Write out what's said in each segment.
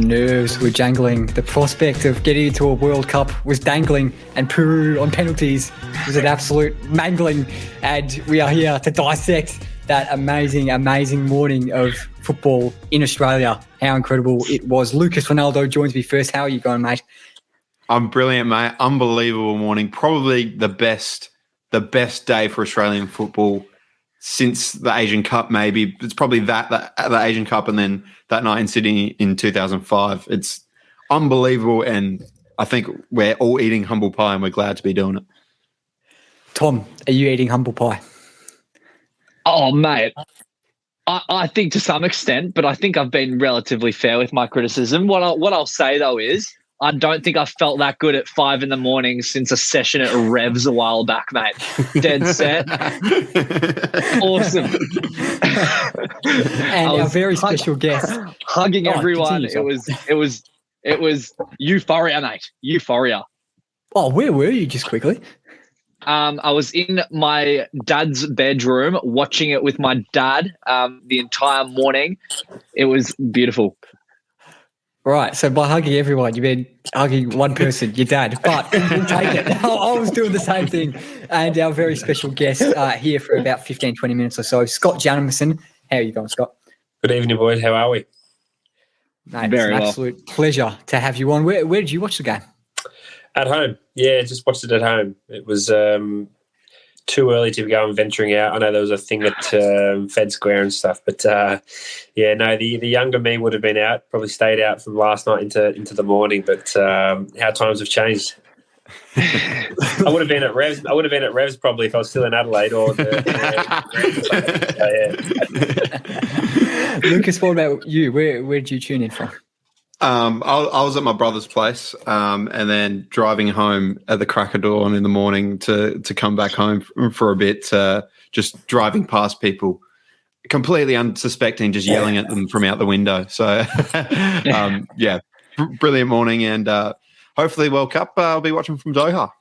nerves were jangling. The prospect of getting into a World Cup was dangling, and Peru on penalties was an absolute mangling. And we are here to dissect that amazing, amazing morning of football in Australia. How incredible it was. Lucas Rinaldo joins me first. How are you going, mate? I'm brilliant, mate. Unbelievable morning. Probably the best day for Australian football since the Asian Cup, maybe. It's probably the Asian Cup and then that night in Sydney in 2005. It's unbelievable, and I think we're all eating humble pie and we're glad to be doing it. Tom, are you eating humble pie? Oh, mate. I think to some extent, but I think I've been relatively fair with my criticism. What I'll say, though, is I don't think I felt that good at 5 a.m. since a session at Revs a while back, mate. Dead set. Awesome. And our very special guest. Hugging everyone. It was euphoria, mate. Euphoria. Oh, where were you, just quickly? I was in my dad's bedroom watching it with my dad the entire morning. It was beautiful. Right, so by hugging everyone, you mean hugging one person, your dad, but we'll take it. I was doing the same thing. And our very special guest here for about 15, 20 minutes or so, Scott Jamieson. How are you going, Scott? Good evening, boys. How are we? Mate, it's an absolute pleasure to have you on. Where did you watch the game? At home. Yeah, just watched it at home. It was too early to go and venturing out. I know there was a thing at Fed Square and stuff, but the younger me would have been out, probably stayed out from last night into the morning, but how times have changed. I would have been at Revs probably if I was still in Adelaide or Lucas, what about you? Where did you tune in from? I was at my brother's place and then driving home at the crack of dawn in the morning to come back home for a bit, just driving past people completely unsuspecting, just yelling at them from out the window. So, brilliant morning, and hopefully World Cup I'll be watching from Doha.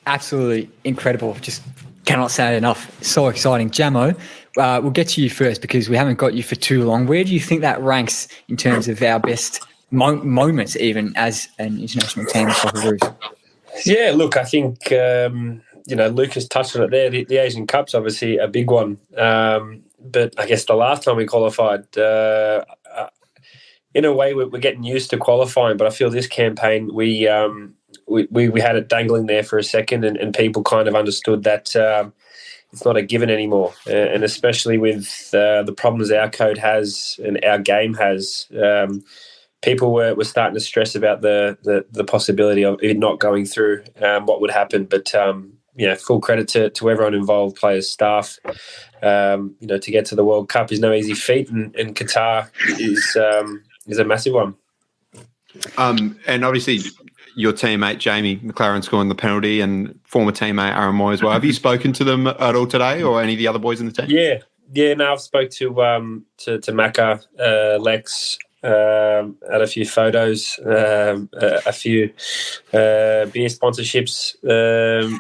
Absolutely incredible. Just cannot say it enough. So exciting. Jamo, we'll get to you first because we haven't got you for too long. Where do you think that ranks in terms of our best moments even as an international team of Socceroos? Yeah, look, I think, Lucas touched on it there. The Asian Cup's obviously a big one. But I guess the last time we qualified, in a way we're getting used to qualifying, but I feel this campaign we had it dangling there for a second and people kind of understood that it's not a given anymore. And especially with the problems our code has and our game has, people were starting to stress about the possibility of it not going through, what would happen. But, full credit to everyone involved, players, staff. To get to the World Cup is no easy feat, and Qatar is a massive one. And obviously your teammate Jamie McLaren scoring the penalty, and former teammate Aaron Moy as well. Have you spoken to them at all today, or any of the other boys in the team? Yeah. No, I've spoke to Macca, Lex, had a few photos, a few beer sponsorships,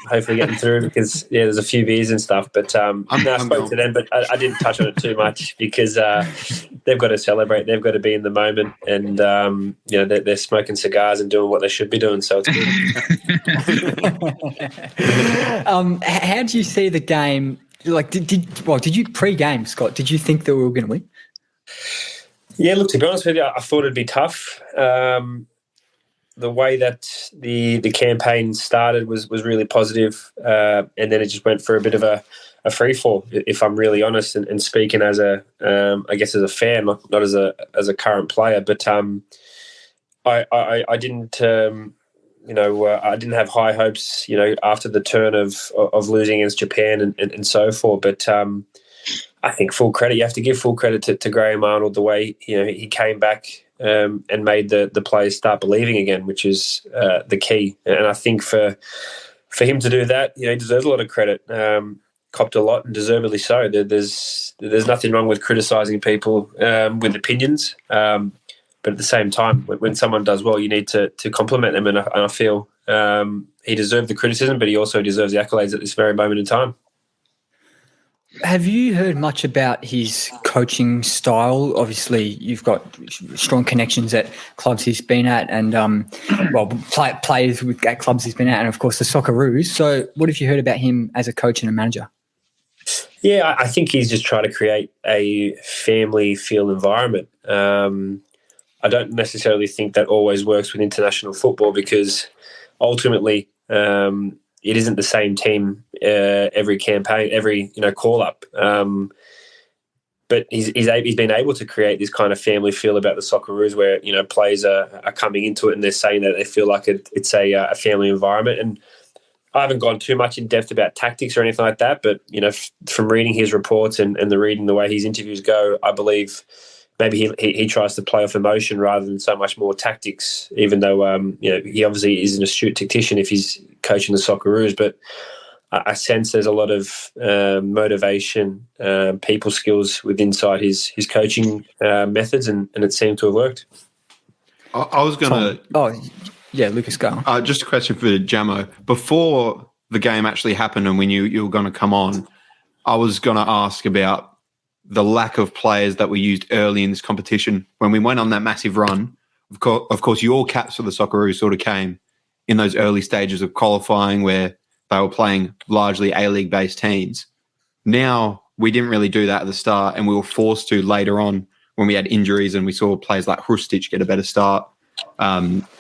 hopefully getting through because there's a few beers and stuff. But I spoke to them, but I didn't touch on it too much because they've got to celebrate. They've got to be in the moment, and they're smoking cigars and doing what they should be doing. So it's good. How do you see the game? Like, did you pre-game, Scott? Did you think that we were going to win? Yeah, look, to be honest with you, I thought it'd be tough. The way that the campaign started was really positive, and then it just went for a bit of a free fall, if I'm really honest, and speaking as as a fan, not as a current player. But I didn't. I didn't have high hopes, after the turn of losing against Japan and so forth. But I think full credit. You have to give full credit to Graham Arnold, the way he came back and made the players start believing again, which is the key. And I think for him to do that, he deserves a lot of credit. Copped a lot, and deservedly so. There's nothing wrong with criticising people with opinions, but at the same time, when someone does well, you need to compliment them. And I feel he deserved the criticism, but he also deserves the accolades at this very moment in time. Have you heard much about his coaching style? Obviously, you've got strong connections at clubs he's been at, and players at clubs he's been at, and of course the Socceroos. So, what have you heard about him as a coach and a manager? Yeah, I think he's just trying to create a family feel environment. I don't necessarily think that always works with international football because ultimately it isn't the same team every campaign, every call up. But he's been able to create this kind of family feel about the Socceroos where players are coming into it and they're saying that they feel like it's a family environment. And I haven't gone too much in depth about tactics or anything like that, but from reading his reports and reading the way his interviews go, I believe maybe he tries to play off emotion rather than so much more tactics. Even though he obviously is an astute tactician if he's coaching the Socceroos, but I sense there's a lot of motivation, people skills inside his coaching methods, and it seemed to have worked. I was going to. Yeah, Lucas, go. Just a question for Jamo. Before the game actually happened and we knew you were going to come on, I was going to ask about the lack of players that were used early in this competition. When we went on that massive run, of course, your caps for the Socceroos sort of came in those early stages of qualifying where they were playing largely A-League-based teams. Now, we didn't really do that at the start, and we were forced to later on when we had injuries and we saw players like Hrustic get a better start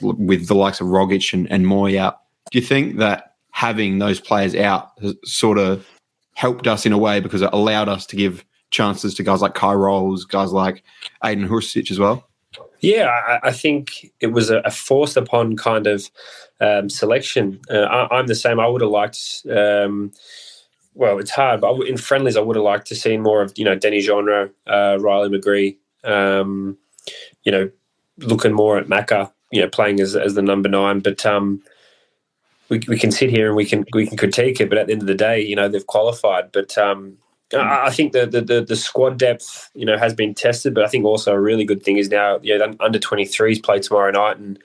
with the likes of Rogic and Moy out. Do you think that having those players out has sort of helped us in a way because it allowed us to give chances to guys like Kai Rolls, guys like Aiden Hrustic as well? Yeah, I think it was a forced upon kind of selection. I'm the same. I would have liked, it's hard, but in friendlies I would have liked to see more of, Denny Genre, Riley McGree, looking more at Macca, playing as the number 9. But we can sit here and we can critique it, but at the end of the day, they've qualified. But I think the squad depth, has been tested, but I think also a really good thing is now, under 23s play tomorrow night, and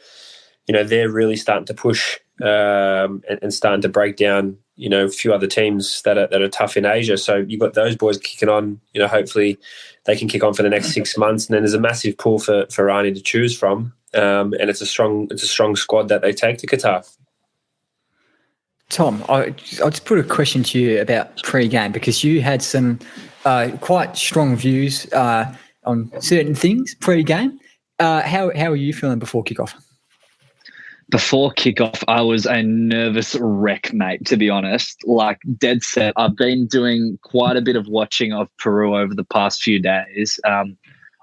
they're really starting to push and starting to break down, a few other teams that are tough in Asia. So you've got those boys kicking on. Hopefully they can kick on for the next 6 months, and then there's a massive pool for Rani to choose from, and it's a strong squad that they take to Qatar. Tom, I'll just put a question to you about pre-game because you had some quite strong views on certain things pre-game. How are you feeling before kickoff? Before kickoff, I was a nervous wreck, mate, to be honest. Like, dead set. I've been doing quite a bit of watching of Peru over the past few days.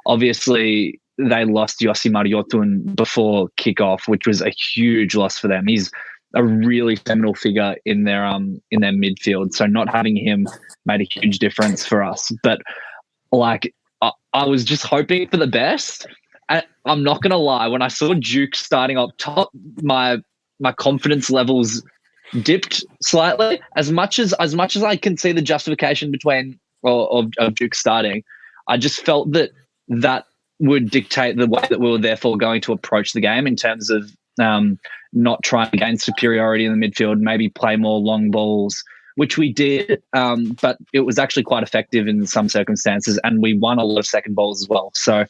Obviously, they lost Yosimar Yotun before kickoff, which was a huge loss for them. He's a really seminal figure in their midfield. So not having him made a huge difference for us. But I was just hoping for the best. And I'm not going to lie, when I saw Duke starting up top, my confidence levels dipped slightly. As much as I can see the justification of Duke starting, I just felt that would dictate the way that we were therefore going to approach the game in terms of not trying to gain superiority in the midfield, maybe play more long balls, which we did, but it was actually quite effective in some circumstances, and we won a lot of second balls as well. So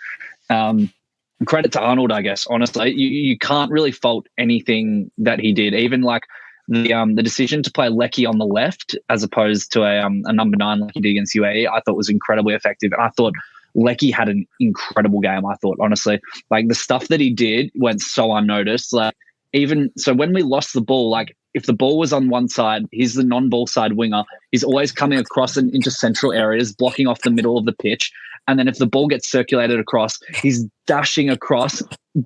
credit to Arnold, I guess, honestly. You can't really fault anything that he did, even like the decision to play Lecky on the left as opposed to a number 9 like he did against UAE, I thought was incredibly effective. And I thought Lecky had an incredible game, I thought, honestly. Like, the stuff that he did went so unnoticed. Like, even so, when we lost the ball, like, if the ball was on one side, he's the non-ball side winger. He's always coming across and into central areas, blocking off the middle of the pitch. And then if the ball gets circulated across, he's dashing across,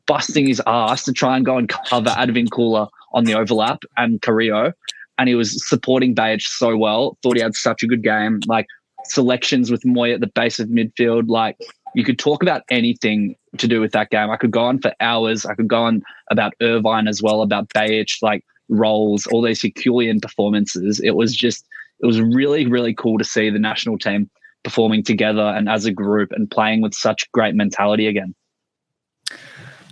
busting his ass to try and go and cover Advincula on the overlap and Carrillo. And he was supporting Bajic so well. Thought he had such a good game. Like, selections with Moy at the base of midfield. Like, you could talk about anything to do with that game. I could go on for hours. I could go on about Irvine as well, about Bajic, like Rolls, all these Herculean performances. It was really, really cool to see the national team performing together and as a group and playing with such great mentality again.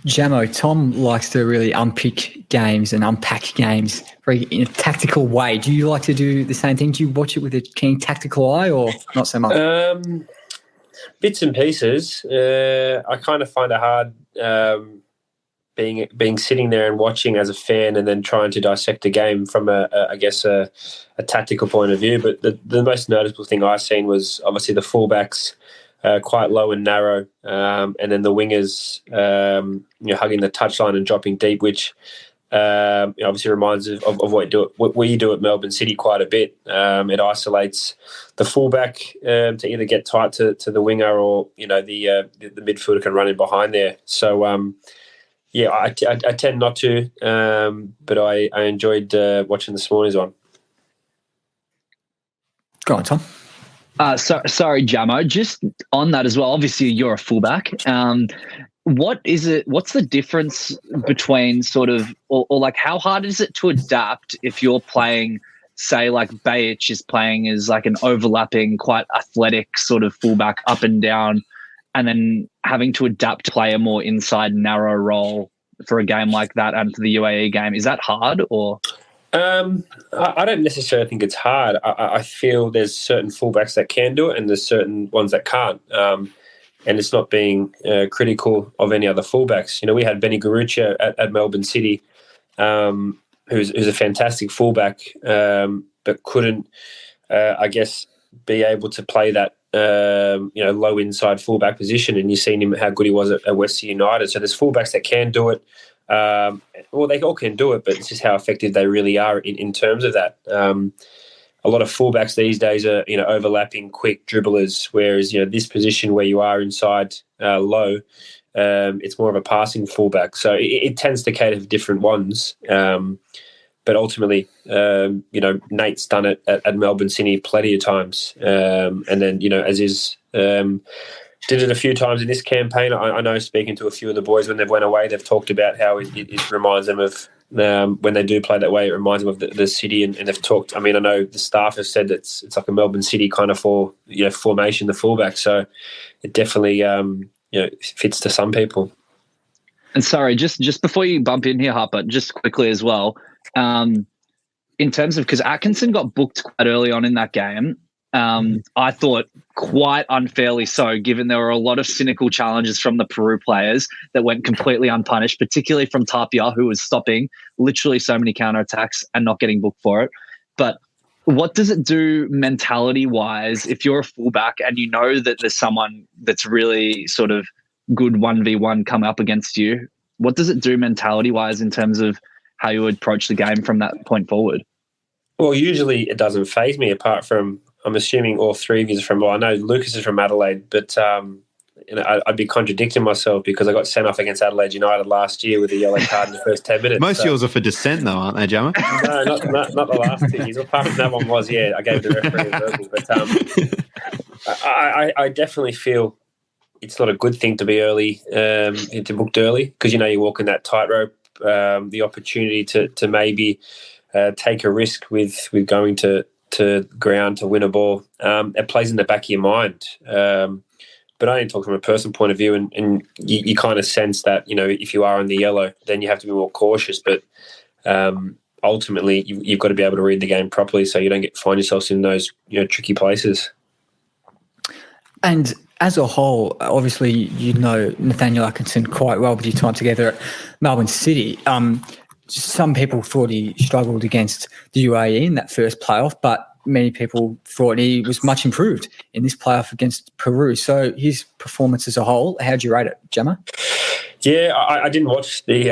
Jamo, Tom likes to really unpick games and unpack games very in a tactical way. Do you like to do the same thing? Do you watch it with a keen tactical eye or not so much? Bits and pieces. I kind of find it hard being sitting there and watching as a fan and then trying to dissect a game from a tactical point of view. But the most noticeable thing I've seen was obviously the fullbacks quite low and narrow, and then the wingers hugging the touchline and dropping deep, which obviously reminds of what we do at Melbourne City quite a bit. It isolates the fullback to either get tight to the winger or the midfielder can run in behind there. So I tend not to, but I enjoyed watching this morning's one. Go on, Tom. Sorry, Jamo. Just on that as well. Obviously, you're a fullback. What's the difference between sort of, or like how hard is it to adapt if you're playing, say, like Bajic is playing as like an overlapping, quite athletic sort of fullback up and down, and then having to adapt to play a more inside narrow role for a game like that and for the UAE game? Is that hard or? I don't necessarily think it's hard. I feel there's certain fullbacks that can do it and there's certain ones that can't. And it's not being critical of any other fullbacks. We had Benny Garuccia at Melbourne City, who's a fantastic fullback, but couldn't, be able to play that low inside fullback position. And you've seen him how good he was at Western United. So there's fullbacks that can do it. They all can do it, but it's just how effective they really are in terms of that. A lot of fullbacks these days are, overlapping quick dribblers, whereas, this position where you are inside low, it's more of a passing fullback. So it tends to cater for different ones. But ultimately, Nate's done it at Melbourne City plenty of times. And then, as is... did it a few times in this campaign. I know speaking to a few of the boys when they've went away, they've talked about how it reminds them of when they do play that way, it reminds them of the city. And they've talked, I know the staff have said it's like a Melbourne City kind of formation, the fullback. So it definitely fits to some people. And sorry, just before you bump in here, Harper, just quickly as well, in terms of, because Atkinson got booked quite early on in that game, I thought quite unfairly so, given there were a lot of cynical challenges from the Peru players that went completely unpunished, particularly from Tapia, who was stopping literally so many counterattacks and not getting booked for it. But what does it do mentality-wise if you're a fullback and you know that there's someone that's really sort of good 1v1 come up against you? What does it do mentality-wise in terms of how you would approach the game from that point forward? Well, usually it doesn't faze me, apart from, I'm assuming all three of you are from, I know Lucas is from Adelaide, but I'd be contradicting myself because I got sent off against Adelaide United last year with a yellow card in the first 10 minutes. Most of yours are for dissent though, aren't they, Jammer? No, not the last 2 years. Apart from that one was, I gave the referee a verbal. But I definitely feel it's not a good thing to be early, to booked early, because, you're walking that tightrope, the opportunity to maybe take a risk with going to ground to win a ball. It plays in the back of your mind. But I only talk from a personal point of view, and you kind of sense that, if you are on the yellow, then you have to be more cautious. But ultimately, you've got to be able to read the game properly so you don't find yourselves in those tricky places. And as a whole, obviously, Nathaniel Atkinson quite well with your time together at Melbourne City. Some people thought he struggled against the UAE in that first playoff, but many people thought he was much improved in this playoff against Peru. So his performance as a whole, how'd you rate it, Gemma? Yeah, I didn't watch the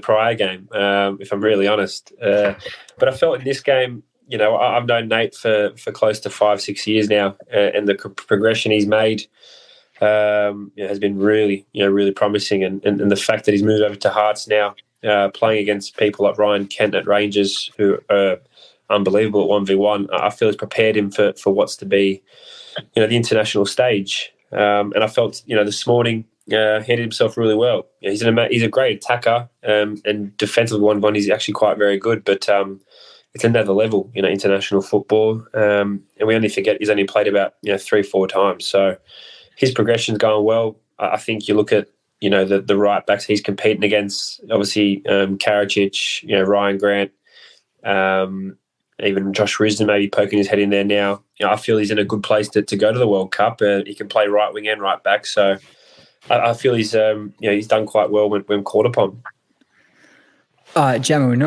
prior game, if I'm really honest. But I felt in this game, I've known Nate for close to 5-6 years now, and the progression he's made has been really promising, and the fact that he's moved over to Hearts now, playing against people like Ryan Kent at Rangers, who are unbelievable at 1v1, I feel it's prepared him for what's to be, the international stage. And I felt, this morning, handled himself really well. He's a great attacker, and defensively 1v1 he's actually quite very good, but it's another level, international football, and we only forget he's only played about 3-4 times. So his progression's going well. I think you look at, the right backs he's competing against, obviously Karacic, Ryan Grant, even Josh Risden maybe poking his head in there now. I feel he's in a good place to go to the World Cup. He can play right wing and right back. So I feel he's done quite well when called upon. Jamie, we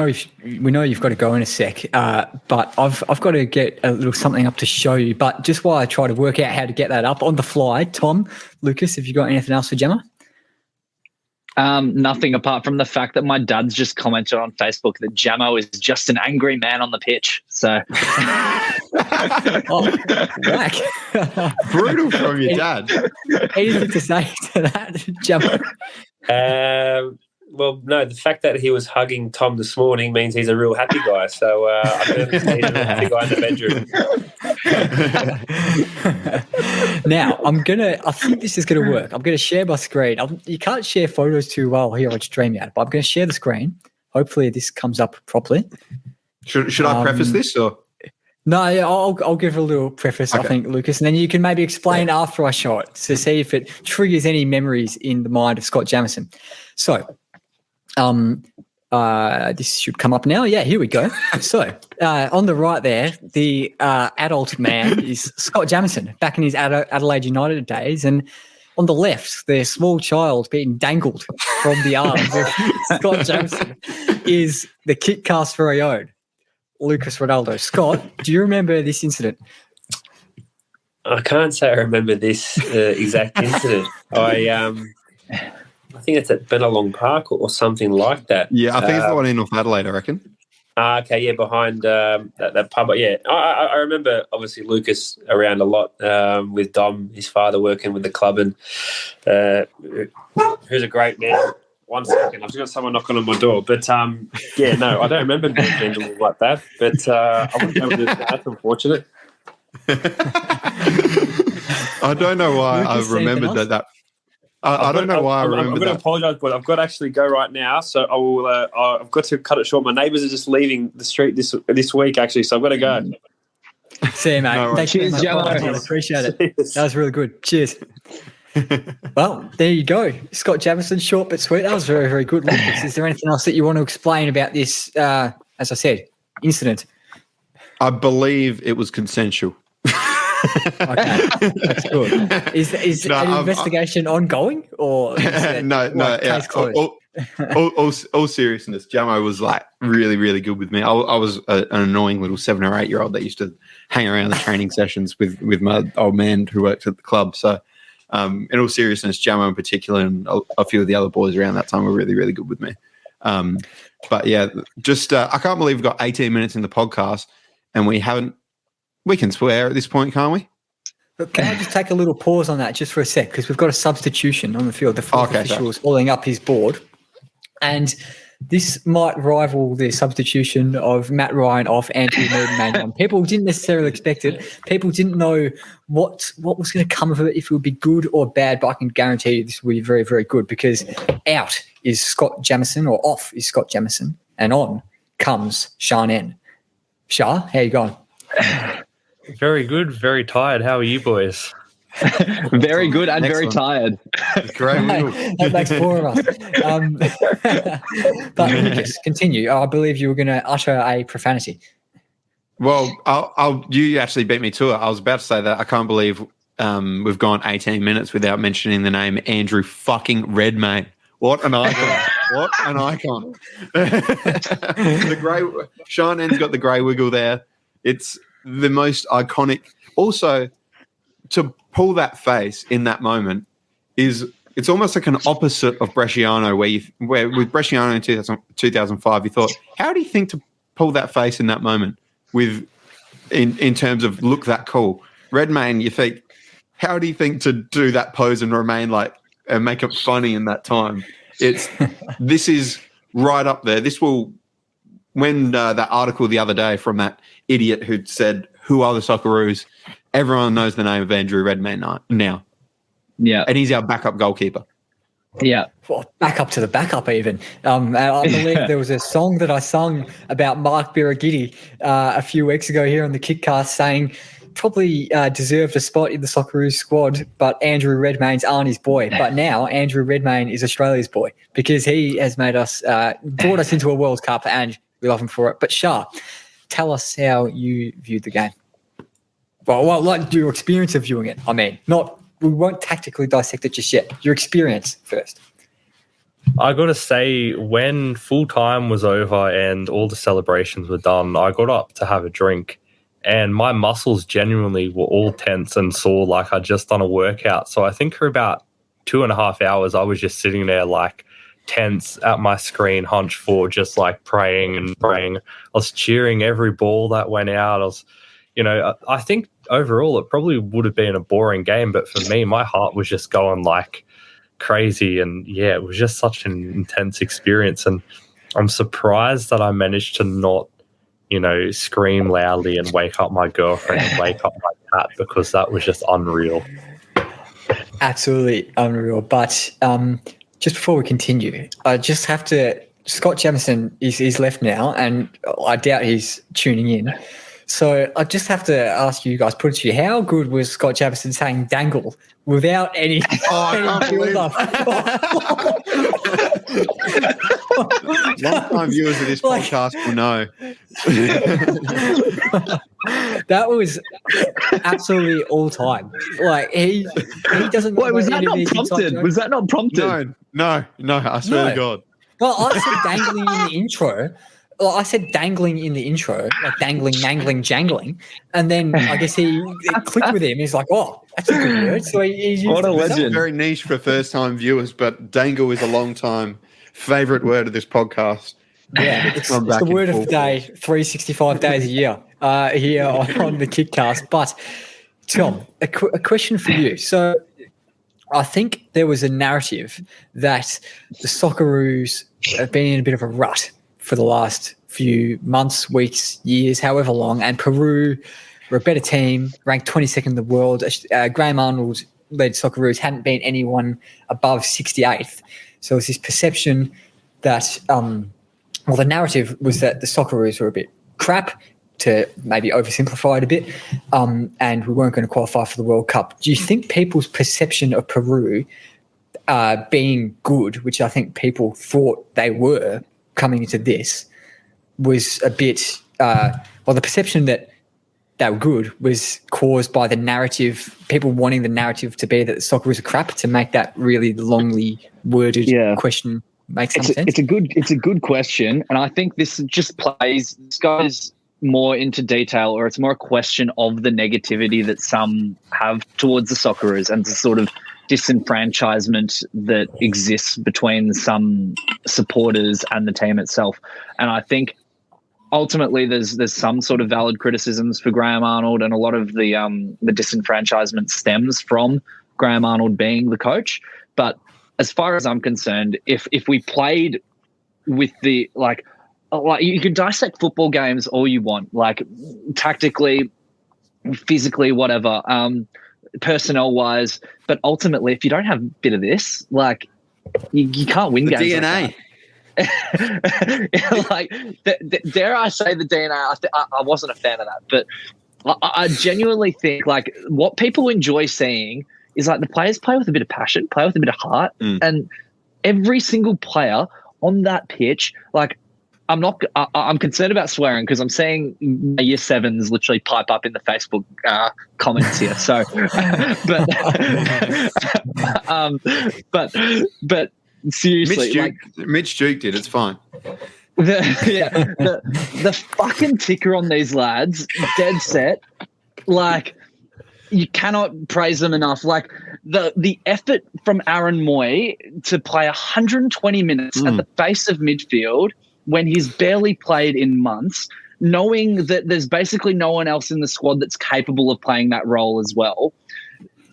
know you've got to go in a sec, but I've got to get a little something up to show you. But just while I try to work out how to get that up on the fly, Tom, Lucas, have you got anything else for Gemma? Nothing apart from the fact that my dad's just commented on Facebook that Jamo is just an angry man on the pitch. So, whack. Brutal from your dad. Anything to say to that, Jamo? Well, no, the fact that he was hugging Tom this morning means he's a real happy guy. So I think he's a happy guy in the bedroom. Now, I think this is going to work. I'm going to share my screen. You can't share photos too well here on StreamYard, but I'm going to share the screen. Hopefully this comes up properly. Should I preface this or? No, I'll give a little preface, okay. I think, Lucas, and then you can maybe explain after I show it to see if it triggers any memories in the mind of Scott Jamieson. So, this should come up now. Yeah, here we go. So, on the right there, the adult man is Scott Jamieson back in his Adelaide United days, and on the left, the small child being dangled from the arms of Scott Jamieson is the KickCast very own Lucas Rinaldo. Scott, do you remember this incident? I can't say I remember this exact incident. I think it's at Bennelong Park or something like that. Yeah, I think it's the one in North Adelaide, I reckon. Okay, yeah, behind that pub. Yeah, I remember, obviously, Lucas around a lot with Dom, his father, working with the club, and who's a great man. 1 second, I've just got someone knocking on my door. But, yeah, no, I don't remember being handled like that. But I wouldn't be able to do that. That's unfortunate. I don't know why I remembered that. I don't know why I remember that. I'm going to apologise, but I've got to actually go right now. So I will. I've got to cut it short. My neighbours are just leaving the street this week, actually. So I've got to go. See you, mate. No, thank you, Jamie. Appreciate it. That was really good. Cheers. Well, there you go. Scott Jamieson, short but sweet. That was very, very good. Lucas, is there anything else that you want to explain about this, as I said, incident? I believe it was consensual. Okay, that's good. Is an investigation ongoing, or is case closed? All seriousness, Jamo was like really, really good with me. I was an annoying little 7 or 8 year old that used to hang around the training sessions with my old man who worked at the club. So, in all seriousness, Jamo in particular and a few of the other boys around that time were really, really good with me. But yeah, just I can't believe we've got 18 minutes in the podcast and we haven't. We can swear at this point, can't we? But can I just take a little pause on that just for a sec? Because we've got a substitution on the field. The fourth official is holding up his board. And this might rival the substitution of Matt Ryan off Andrew Redmayne on. People didn't necessarily expect it. People didn't know what was going to come of it, if it would be good or bad. But I can guarantee you this will be very, very good, because out is Scott Jamieson, or off is Scott Jamieson, and on comes Sean N. Shah, how you going? Very good, very tired. How are you boys? Very good and very tired. Great. That makes 4 of us. But Lucas, continue. I believe you were going to utter a profanity. Well, you actually beat me to it. I was about to say that I can't believe we've gone 18 minutes without mentioning the name Andrew fucking Redmayne. What an icon. What an icon. The grey Sean N's got the grey wiggle there. It's the most iconic. Also, to pull that face in that moment it's almost like an opposite of Bresciano, where with Bresciano in 2005, you thought, how do you think to pull that face in that moment in terms of look that cool? Redmayne, you think, how do you think to do that pose and remain like and make it funny in that time? This is right up there. This will. When that article the other day from that idiot who said, who are the Socceroos? Everyone knows the name of Andrew Redmayne now. Yeah. And he's our backup goalkeeper. Yeah. Well, back up to the backup even. I believe there was a song that I sung about Mark Birighitti a few weeks ago here on the KickCast saying probably deserved a spot in the Socceroos squad, but Andrew Redmayne's Arnie's boy. But now Andrew Redmayne is Australia's boy because he has made us, brought us into a World Cup, and we love him for it. But Shah, tell us how you viewed the game. Well, like your experience of viewing it. I mean, we won't tactically dissect it just yet. Your experience first. I got to say, when full time was over and all the celebrations were done, I got up to have a drink, and my muscles genuinely were all tense and sore like I'd just done a workout. So I think for about 2.5 hours, I was just sitting there like tense at my screen, hunched forward, just like praying and praying. I was cheering every ball that went out. I think overall it probably would have been a boring game, but for me, my heart was just going like crazy. And yeah, it was just such an intense experience. And I'm surprised that I managed to not, scream loudly and wake up my girlfriend and wake up my cat, because that was just unreal. Absolutely unreal. But just before we continue, I just have to, Scott Jamieson is left now, and I doubt he's tuning in. So I just have to ask you guys, put it to you, how good was Scott Jamieson saying dangle without any build-up? Long-time viewers of this podcast will know. That was absolutely all time. Like he doesn't know. Wait, was that not prompted? Was that not prompted? No, I swear to God. Well, I said dangling in the intro. Well, I said dangling in the intro, like dangling, mangling, jangling. And then I guess it clicked with him. He's like, oh, that's a good word. So he what a legend. It's very niche for first-time viewers, but dangle is a long-time favourite word of this podcast. Yeah, it's the word of the day, 365 days a year here on the KickCast. But, Tom, a question for you. So I think there was a narrative that the Socceroos have been in a bit of a rut for the last few months, weeks, years, however long, and Peru were a better team, ranked 22nd in the world. Graham Arnold-led Socceroos hadn't been anyone above 68th. So it was this perception that, the narrative was that the Socceroos were a bit crap, to maybe oversimplify it a bit, and we weren't going to qualify for the World Cup. Do you think people's perception of Peru being good, which I think people thought they were coming into this, was a bit the perception that they were good was caused by the narrative, people wanting the narrative to be that the Socceroos are crap, to make that really longly worded question make some sense? It's a good question, and I think this goes more into detail, or it's more a question of the negativity that some have towards the Socceroos and the sort of disenfranchisement that exists between some supporters and the team itself. And I think ultimately there's some sort of valid criticisms for Graham Arnold, and a lot of the disenfranchisement stems from Graham Arnold being the coach. But as far as I'm concerned, if we played with the like you can dissect football games all you want, like tactically, physically, whatever, personnel wise, but ultimately if you don't have a bit of this, like you can't win games. DNA. Dare I say the DNA? I wasn't a fan of that, but I genuinely think like what people enjoy seeing is like the players play with a bit of passion, play with a bit of heart, and every single player on that pitch, like I'm concerned about swearing because I'm seeing year sevens literally pipe up in the Facebook comments here. So, but seriously, Mitch Duke did. It's fine. The fucking ticker on these lads, dead set. Like you cannot praise them enough. Like the effort from Aaron Moy to play 120 minutes at the face of midfield when he's barely played in months, knowing that there's basically no one else in the squad that's capable of playing that role as well.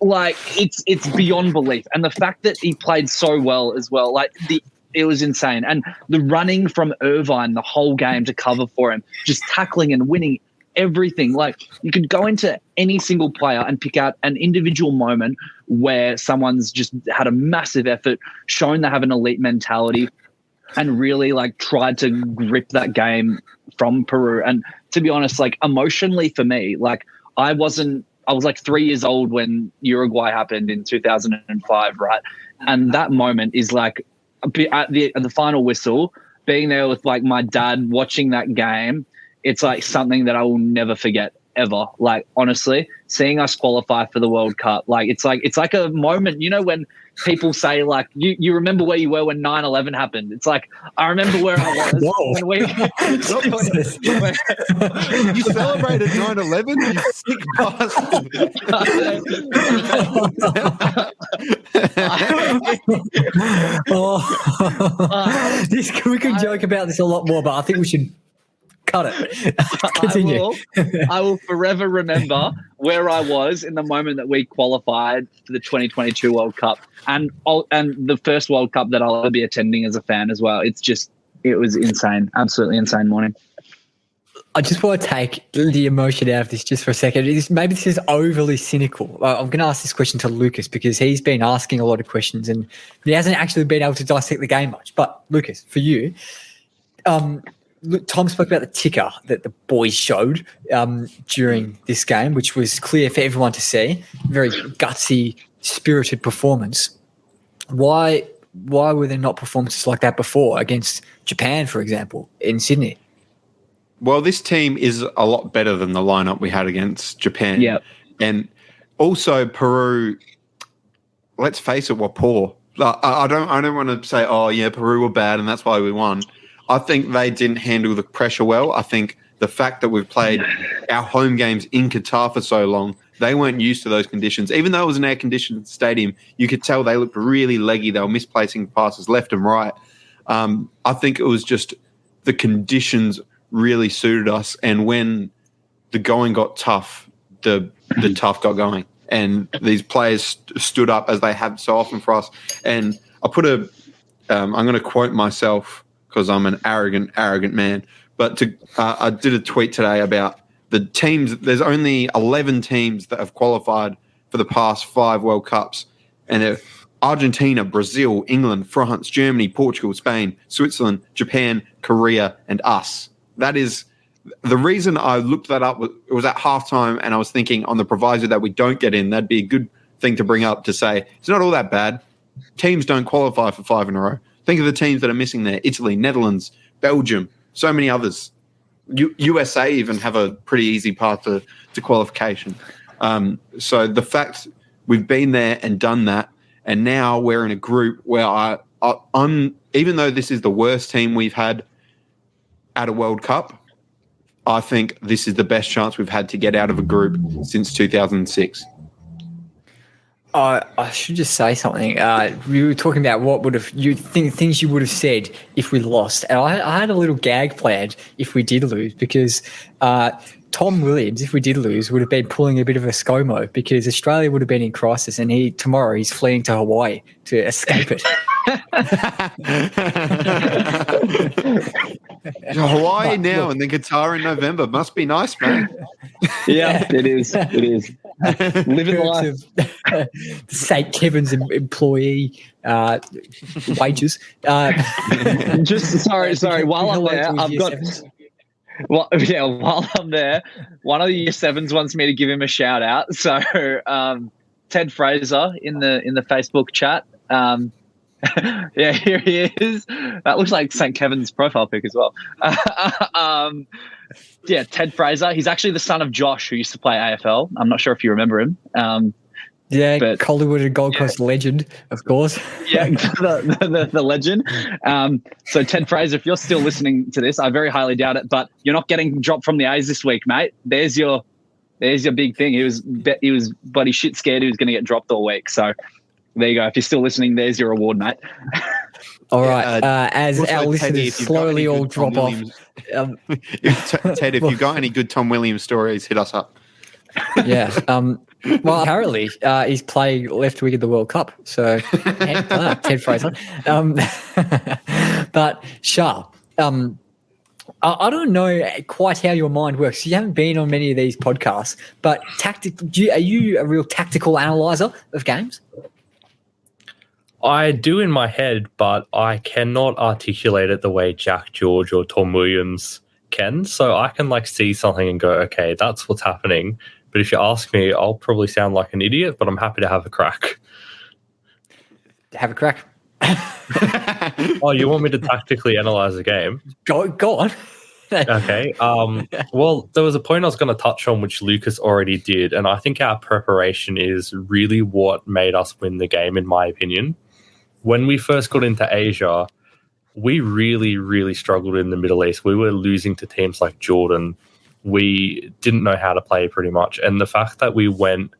Like it's beyond belief. And the fact that he played so well as well, it was insane. And the running from Irvine the whole game to cover for him, just tackling and winning everything. Like you could go into any single player and pick out an individual moment where someone's just had a massive effort, shown they have an elite mentality, and really like tried to grip that game from Peru. And to be honest, like emotionally for me, like I was like 3 years old when Uruguay happened in 2005, right? And that moment is like at the final whistle, being there with like my dad watching that game. It's like something that I will never forget ever. Like, honestly, seeing us qualify for the World Cup, like it's like a moment, you know, when people say like you remember where you were when 9/11 happened. It's like I remember where I was when we you celebrated 9/11, you sick bastard. We could joke about this a lot more, but I think we should cut it. Continue. I will forever remember where I was in the moment that we qualified for the 2022 World Cup and the first World Cup that I'll ever be attending as a fan as well. It was insane. Absolutely insane morning. I just want to take the emotion out of this just for a second. Maybe this is overly cynical. I'm going to ask this question to Lucas because he's been asking a lot of questions and he hasn't actually been able to dissect the game much. But Lucas, for you, Tom spoke about the ticker that the boys showed during this game, which was clear for everyone to see. Very gutsy, spirited performance. Why were there not performances like that before against Japan, for example, in Sydney? Well, this team is a lot better than the lineup we had against Japan. Yeah. And also Peru, let's face it, were poor. I don't want to say, oh, yeah, Peru were bad and that's why we won. I think they didn't handle the pressure well. I think the fact that we've played our home games in Qatar for so long, they weren't used to those conditions. Even though it was an air-conditioned stadium, you could tell they looked really leggy. They were misplacing passes left and right. I think it was just the conditions really suited us. And when the going got tough, the tough got going. And these players stood up as they have so often for us. And I put I'm going to quote myself because I'm an arrogant man. But I did a tweet today about the teams. There's only 11 teams that have qualified for the past 5 World Cups. And they're Argentina, Brazil, England, France, Germany, Portugal, Spain, Switzerland, Japan, Korea, and us. That is the reason I looked that up. It was at halftime, and I was thinking on the proviso that we don't get in, that'd be a good thing to bring up to say it's not all that bad. Teams don't qualify for 5 in a row. Think of the teams that are missing there: Italy, Netherlands, Belgium, so many others. USA even have a pretty easy path to qualification. So the fact we've been there and done that, and now we're in a group where I'm even though this is the worst team we've had at a World Cup, I think this is the best chance we've had to get out of a group since 2006. I should just say something. We were talking about things you would have said if we lost, and I had a little gag planned if we did lose because Tom Williams, if we did lose, would have been pulling a bit of a ScoMo because Australia would have been in crisis, and tomorrow he's fleeing to Hawaii to escape it. Hawaii now and then Qatar in November. Must be nice, man. Yeah, it is. It is. Living life. The St. Kevin's employee wages. Just sorry. While I'm there, I've got. While I'm there, one of the year 7s wants me to give him a shout out. So, Ted Fraser in the Facebook chat. Yeah, here he is. That looks like St. Kevin's profile pic as well. Yeah, Ted Fraser. He's actually the son of Josh, who used to play AFL. I'm not sure if you remember him. Yeah, but Collingwood and Gold Coast legend, of course. Yeah, the legend. So Ted Fraser, if you're still listening to this, I very highly doubt it, but you're not getting dropped from the A's this week, mate. There's your big thing. He was bloody shit scared he was going to get dropped all week. So there you go. If you're still listening, there's your award, mate. All right. As our listeners slowly all drop off. Ted, if you've got any good Tom Williams stories, hit us up. Yeah. Well, apparently he's playing left wing in the World Cup. So, Ted Fraser. But, Shah, I don't know quite how your mind works. You haven't been on many of these podcasts, but are you a real tactical analyzer of games? I do in my head, but I cannot articulate it the way Jack George or Tom Williams can. So I can see something and go, okay, that's what's happening. But But if you ask me, I'll probably sound like an idiot, but I'm happy to have a crack. Have a crack. Oh, you want me to tactically analyze the game? Go on. Okay. Well, there was a point I was going to touch on, which Lucas already did, and I think our preparation is really what made us win the game, in my opinion. When we first got into Asia, we really, really struggled in the Middle East. We were losing to teams like Jordan. We didn't know how to play pretty much. And the fact that we went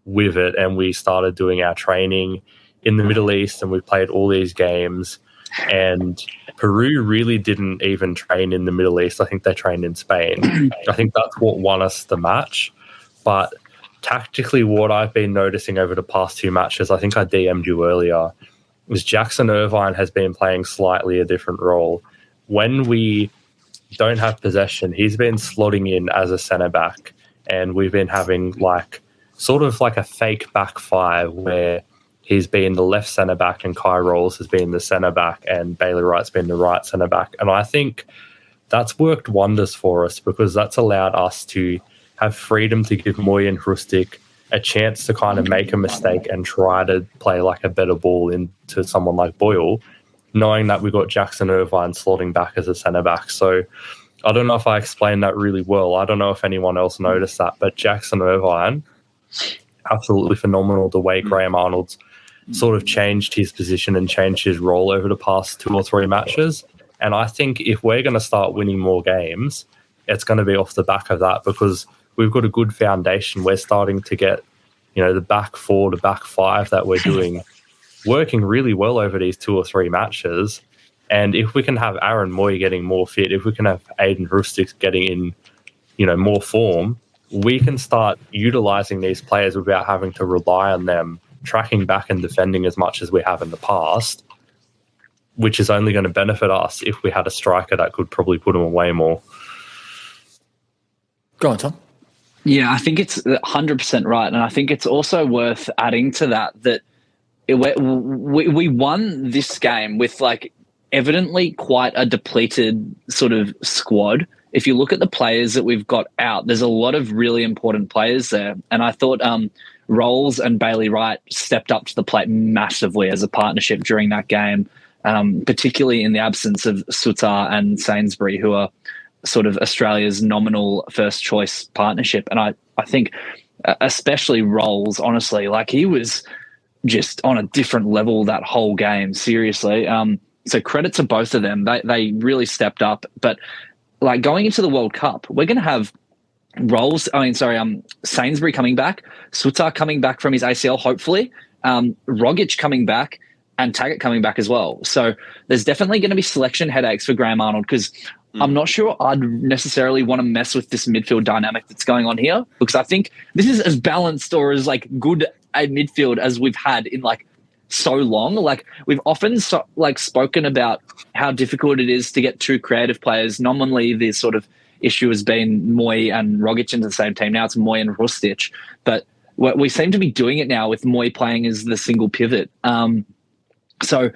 with it and we started doing our training in the Middle East and we played all these games, and Peru really didn't even train in the Middle East. I think they trained in Spain. I think that's what won us the match. But tactically, what I've been noticing over the past 2 matches, I think I DM'd you earlier, is Jackson Irvine has been playing slightly a different role. When we don't have possession, he's been slotting in as a centre-back, and we've been having sort of like a fake back five where he's been the left centre-back and Kai Rolls has been the centre-back and Bailey Wright's been the right centre-back. And I think that's worked wonders for us because that's allowed us to have freedom to give Moy and Rustic a chance to kind of make a mistake and try to play like a better ball into someone like Boyle, knowing that we got Jackson Irvine slotting back as a centre-back. So I don't know if I explained that really well. I don't know if anyone else noticed that, but Jackson Irvine, absolutely phenomenal the way Graham Arnold's sort of changed his position and changed his role over the past 2 or 3 matches. And I think if we're going to start winning more games, it's going to be off the back of that because we've got a good foundation. We're starting to get, the back 4 to back 5 that we're doing working really well over these 2 or 3 matches. And if we can have Aaron Moy getting more fit, if we can have Aiden Rustic getting in, more form, we can start utilising these players without having to rely on them tracking back and defending as much as we have in the past, which is only going to benefit us if we had a striker that could probably put them away more. Go on, Tom. Yeah, I think it's 100% right. And I think it's also worth adding to that we won this game with evidently quite a depleted sort of squad. If you look at the players that we've got out, there's a lot of really important players there. And I thought Rolls and Bailey Wright stepped up to the plate massively as a partnership during that game, particularly in the absence of Sutar and Sainsbury, who are sort of Australia's nominal first choice partnership. And I think especially Rolls, honestly, he was just on a different level that whole game, seriously. So credit to both of them. They really stepped up. But going into the World Cup, we're going to have Sainsbury coming back, Sutar coming back from his ACL, hopefully, Rogic coming back, and Taggart coming back as well. So there's definitely going to be selection headaches for Graham Arnold because I'm not sure I'd necessarily want to mess with this midfield dynamic that's going on here because I think this is as balanced or as good a midfield as we've had in so long. We've often spoken about how difficult it is to get 2 creative players. Nominally, the sort of issue has been Moy and Rogic into the same team. Now it's Moy and Rustic, but we seem to be doing it now with Moy playing as the single pivot. So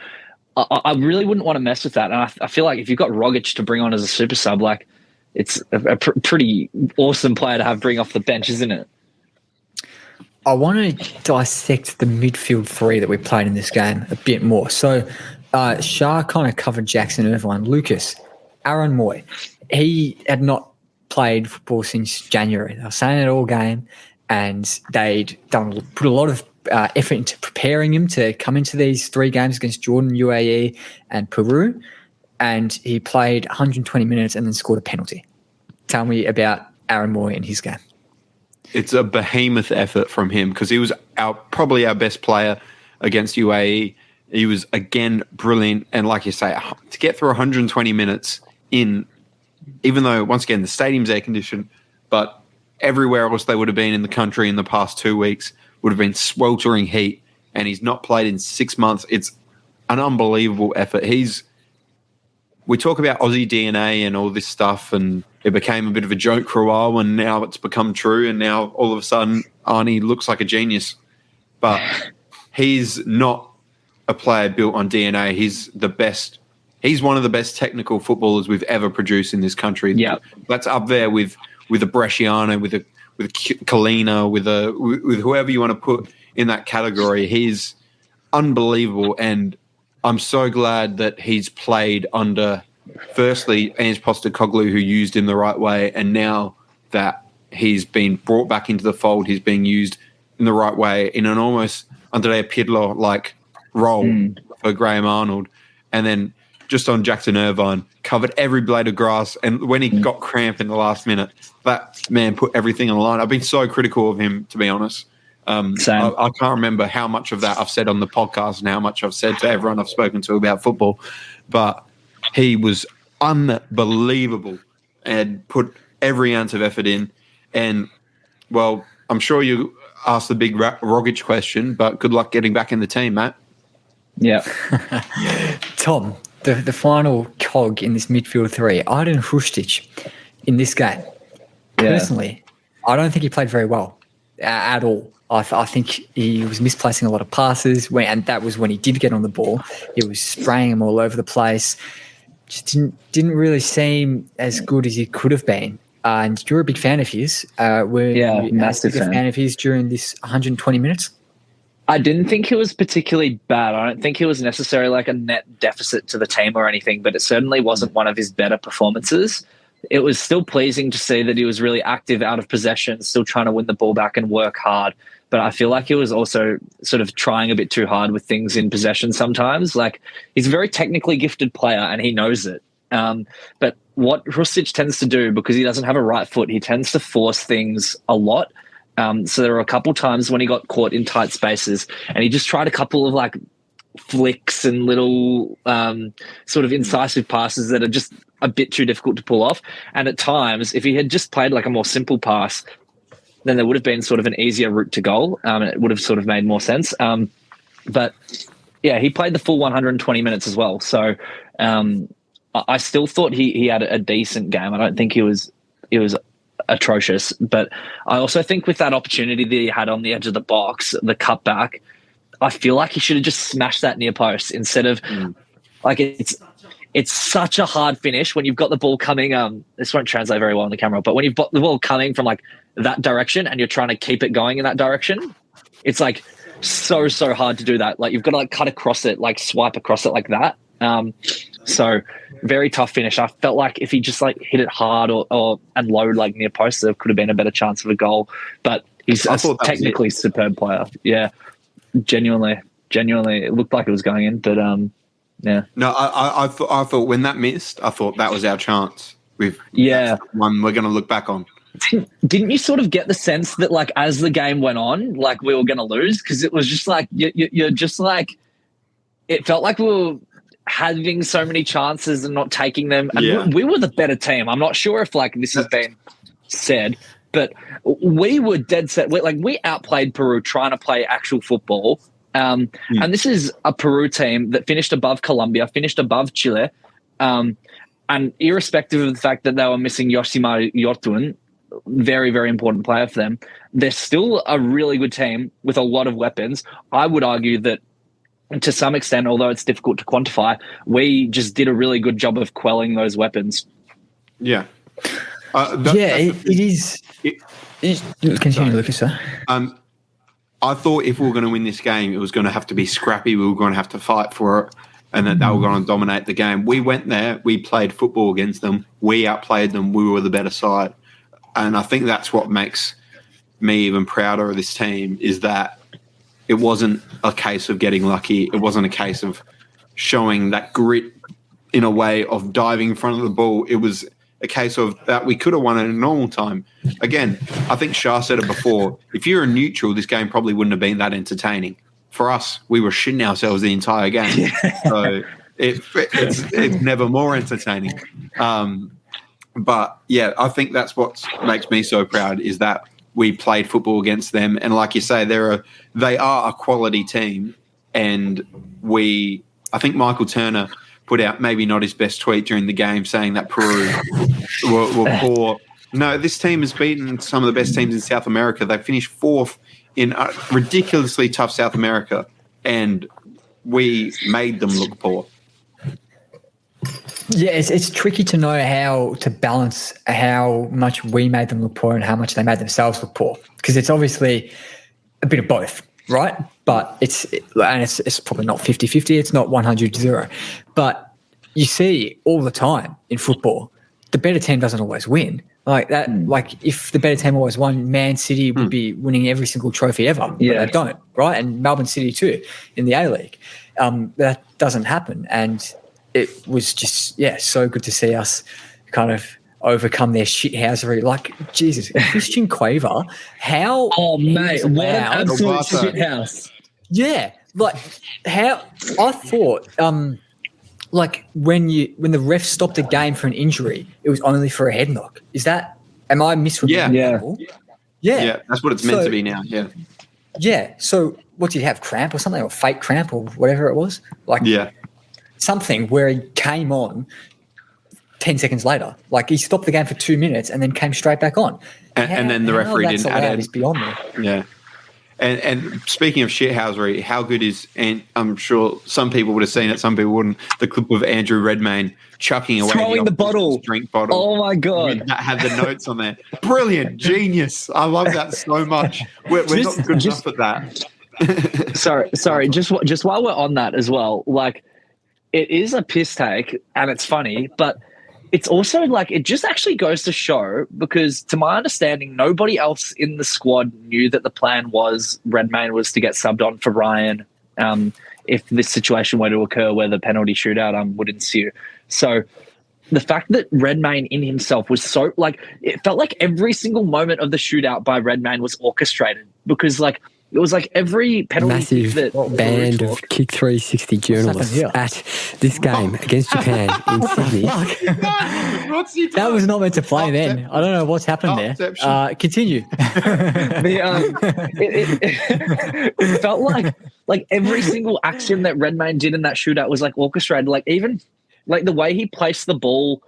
I really wouldn't want to mess with that. And I feel like if you've got Rogic to bring on as a super sub, it's a pretty awesome player to have bring off the bench, isn't it? I want to dissect the midfield 3 that we played in this game a bit more. So Shah kind of covered Jackson Irvine. Lucas, Aaron Moy, he had not played football since January. They were saying it all game, and they'd put a lot of effort into preparing him to come into these 3 games against Jordan, UAE, and Peru. And he played 120 minutes and then scored a penalty. Tell me about Aaron Moy in his game. It's a behemoth effort from him because he was probably our best player against UAE. He was, again, brilliant. And like you say, to get through 120 minutes in, even though, once again, the stadium's air-conditioned, but everywhere else they would have been in the country in the past 2 weeks would have been sweltering heat, and he's not played in 6 months. It's an unbelievable effort. We talk about Aussie DNA and all this stuff, and it became a bit of a joke for a while, and now it's become true, and now all of a sudden Arnie looks like a genius. But he's not a player built on DNA. He's the best. He's one of the best technical footballers we've ever produced in this country. Yeah, that's up there with a Bresciano, with Kalina, with whoever you want to put in that category. He's unbelievable, and I'm so glad that he's played under, firstly, Ange Postecoglou, who used him the right way, and now that he's been brought back into the fold, he's being used in the right way in an almost Andrea Pirlo-like role for Graham Arnold. And then just on Jackson Irvine, covered every blade of grass, and when he got cramp in the last minute, that man put everything on the line. I've been so critical of him, to be honest. I can't remember how much of that I've said on the podcast and how much I've said to everyone I've spoken to about football, but he was unbelievable and put every ounce of effort in. And, well, I'm sure you asked the big Rogic question, but good luck getting back in the team, Matt. Yeah. Tom, the final cog in this midfield three, Ajdin Hrustic, in this game, personally, I don't think he played very well at all. I think he was misplacing a lot of passes, and that was when he did get on the ball. He was spraying them all over the place. Just didn't really seem as good as he could have been. And you're a big fan of his. Massive fan of his during this 120 minutes? I didn't think he was particularly bad. I don't think he was necessarily like a net deficit to the team or anything, but it certainly wasn't one of his better performances. It was still pleasing to see that he was really active out of possession, still trying to win the ball back and work hard. But I feel like he was also sort of trying a bit too hard with things in possession sometimes. Like, he's a very technically gifted player and he knows it. But what Hrustic tends to do, because he doesn't have a right foot, he tends to force things a lot. So there were a couple times when he got caught in tight spaces and he just tried a couple of like flicks and little sort of incisive passes that are just a bit too difficult to pull off. And at times, if he had just played like a more simple pass, then there would have been sort of an easier route to goal, and it would have sort of made more sense. But yeah, he played the full 120 minutes as well. So I still thought he had a decent game. I don't think he was atrocious, but I also think with that opportunity that he had on the edge of the box, the cutback, I feel like he should have just smashed that near post instead of like it's such a hard finish when you've got the ball coming. This won't translate very well on the camera, but when you've got the ball coming from like that direction and you're trying to keep it going in that direction, it's like so hard to do that. Like, you've got to like cut across it, like swipe across it like that. So very tough finish. I felt like if he just like hit it hard or and low like near post, there could have been a better chance of a goal. But he's a technically superb player. Yeah, genuinely, it looked like it was going in, but yeah. No, I thought when that missed, I thought that was our chance. That's one we're going to look back on. Didn't you sort of get the sense that like as the game went on, like we were going to lose? Because it was just like you're just like, it felt like we were having so many chances and not taking them. And we were the better team. I'm not sure if like this has been said, but we were dead set. We outplayed Peru trying to play actual football. And this is a Peru team that finished above Colombia, finished above Chile. And irrespective of the fact that they were missing Yoshimar Yotun, very, very important player for them, they're still a really good team with a lot of weapons. I would argue that to some extent, although it's difficult to quantify, we just did a really good job of quelling those weapons. Yeah. It is. Continue, Lucas, sir. I thought if we were going to win this game, it was going to have to be scrappy. We were going to have to fight for it, and that they were going to dominate the game. We went there. We played football against them. We outplayed them. We were the better side. And I think that's what makes me even prouder of this team, is that it wasn't a case of getting lucky. It wasn't a case of showing that grit in a way of diving in front of the ball. It was a case of that we could have won in a normal time. Again, I think Shah said it before. If you're a neutral, this game probably wouldn't have been that entertaining. For us, we were shitting ourselves the entire game. So it's never more entertaining. But, yeah, I think that's what makes me so proud, is that we played football against them. And like you say, they are a quality team. And I think Michael Turner put out maybe not his best tweet during the game saying that Peru were poor. No, this team has beaten some of the best teams in South America. They finished fourth in a ridiculously tough South America, and we made them look poor. Yeah, it's tricky to know how to balance how much we made them look poor and how much they made themselves look poor, because it's obviously a bit of both, right? But it's probably not 50-50. It's not 100-0. But you see all the time in football, the better team doesn't always win. Like that, like if the better team always won, Man City would be winning every single trophy ever. Yeah. But they don't, right? And Melbourne City too in the A-League. That doesn't happen. And it was just, so good to see us kind of overcome their shithousery. Like, Jesus, Christian Quaver, how... Oh, mate, what an allowed- absolute shithouse. Yeah, like how I thought, like when the ref stopped a game for an injury, it was only for a head knock. Am I misremembering? Yeah, that's what it's meant to be now. Yeah. So what did he have? Cramp or something, or fake cramp or whatever it was? Like something where he came on 10 seconds later. Like he stopped the game for 2 minutes and then came straight back on. And then the referee didn't add it. Is beyond me. Yeah. And speaking of shithousery, how good is, and I'm sure some people would have seen it, some people wouldn't, the clip of Andrew Redmayne chucking away throwing the bottle, drink bottle. Oh my God. That had the notes on there. Brilliant, genius. I love that so much. We're not good enough at that. Sorry. Just while we're on that as well, like it is a piss take and it's funny, but it's also like it just actually goes to show, because to my understanding, nobody else in the squad knew that the plan was Redmayne was to get subbed on for Ryan if this situation were to occur where the penalty shootout would ensue. So the fact that Redmayne in himself was so, like, it felt like every single moment of the shootout by Redmayne was orchestrated, because like it was like every penalty massive band of Kick 360 journalists at this game against Japan in Sydney. That was not meant to play then. I don't know what's happened there. Continue. It felt like every single action that Redmayne did in that shootout was like orchestrated. Like even like the way he placed the ball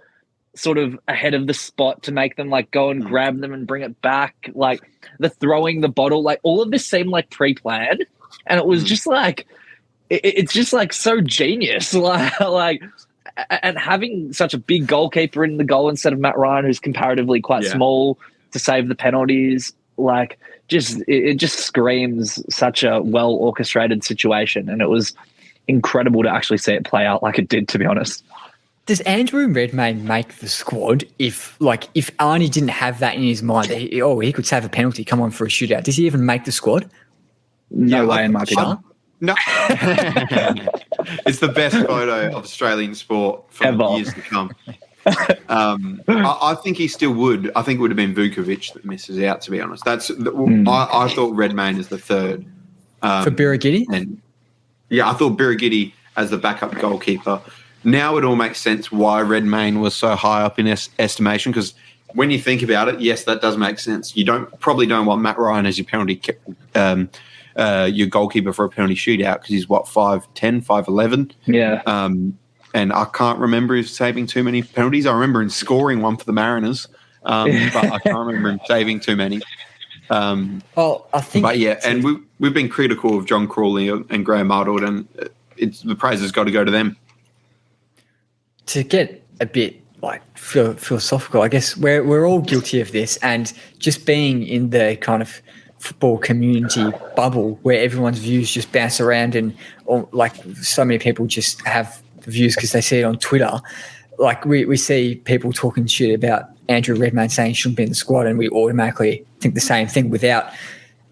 sort of ahead of the spot to make them like go and grab them and bring it back, like the throwing the bottle, like all of this seemed like pre-planned, and it was just like it's just like so genius, like and having such a big goalkeeper in the goal instead of Matt Ryan, who's comparatively quite small, to save the penalties, like it just screams such a well orchestrated situation, and it was incredible to actually see it play out like it did, to be honest. Does Andrew Redmayne make the squad if Arnie didn't have that in his mind that he could save a penalty, come on for a shootout? Does he even make the squad? No way in my opinion. No. It's the best photo of Australian sport for years to come. I think he still would. I think it would have been Vukovic that misses out, to be honest. I thought Redmayne is the third. For Birighitti? I thought Birighitti as the backup goalkeeper. Now it all makes sense why Redmayne was so high up in estimation, because when you think about it, yes, that does make sense. You probably don't want Matt Ryan as your penalty, your goalkeeper for a penalty shootout, because he's 5'10", 5'11". Yeah. And I can't remember him saving too many penalties. I remember him scoring one for the Mariners, but I can't remember him saving too many. I think. But yeah, and we've been critical of John Crawley and Graham Arnold, and the praise has got to go to them. To get a bit like philosophical, I guess we're all guilty of this, and just being in the kind of football community bubble where everyone's views just bounce around, and like so many people just have the views because they see it on Twitter. Like we see people talking shit about Andrew Redmayne saying he shouldn't be in the squad, and we automatically think the same thing without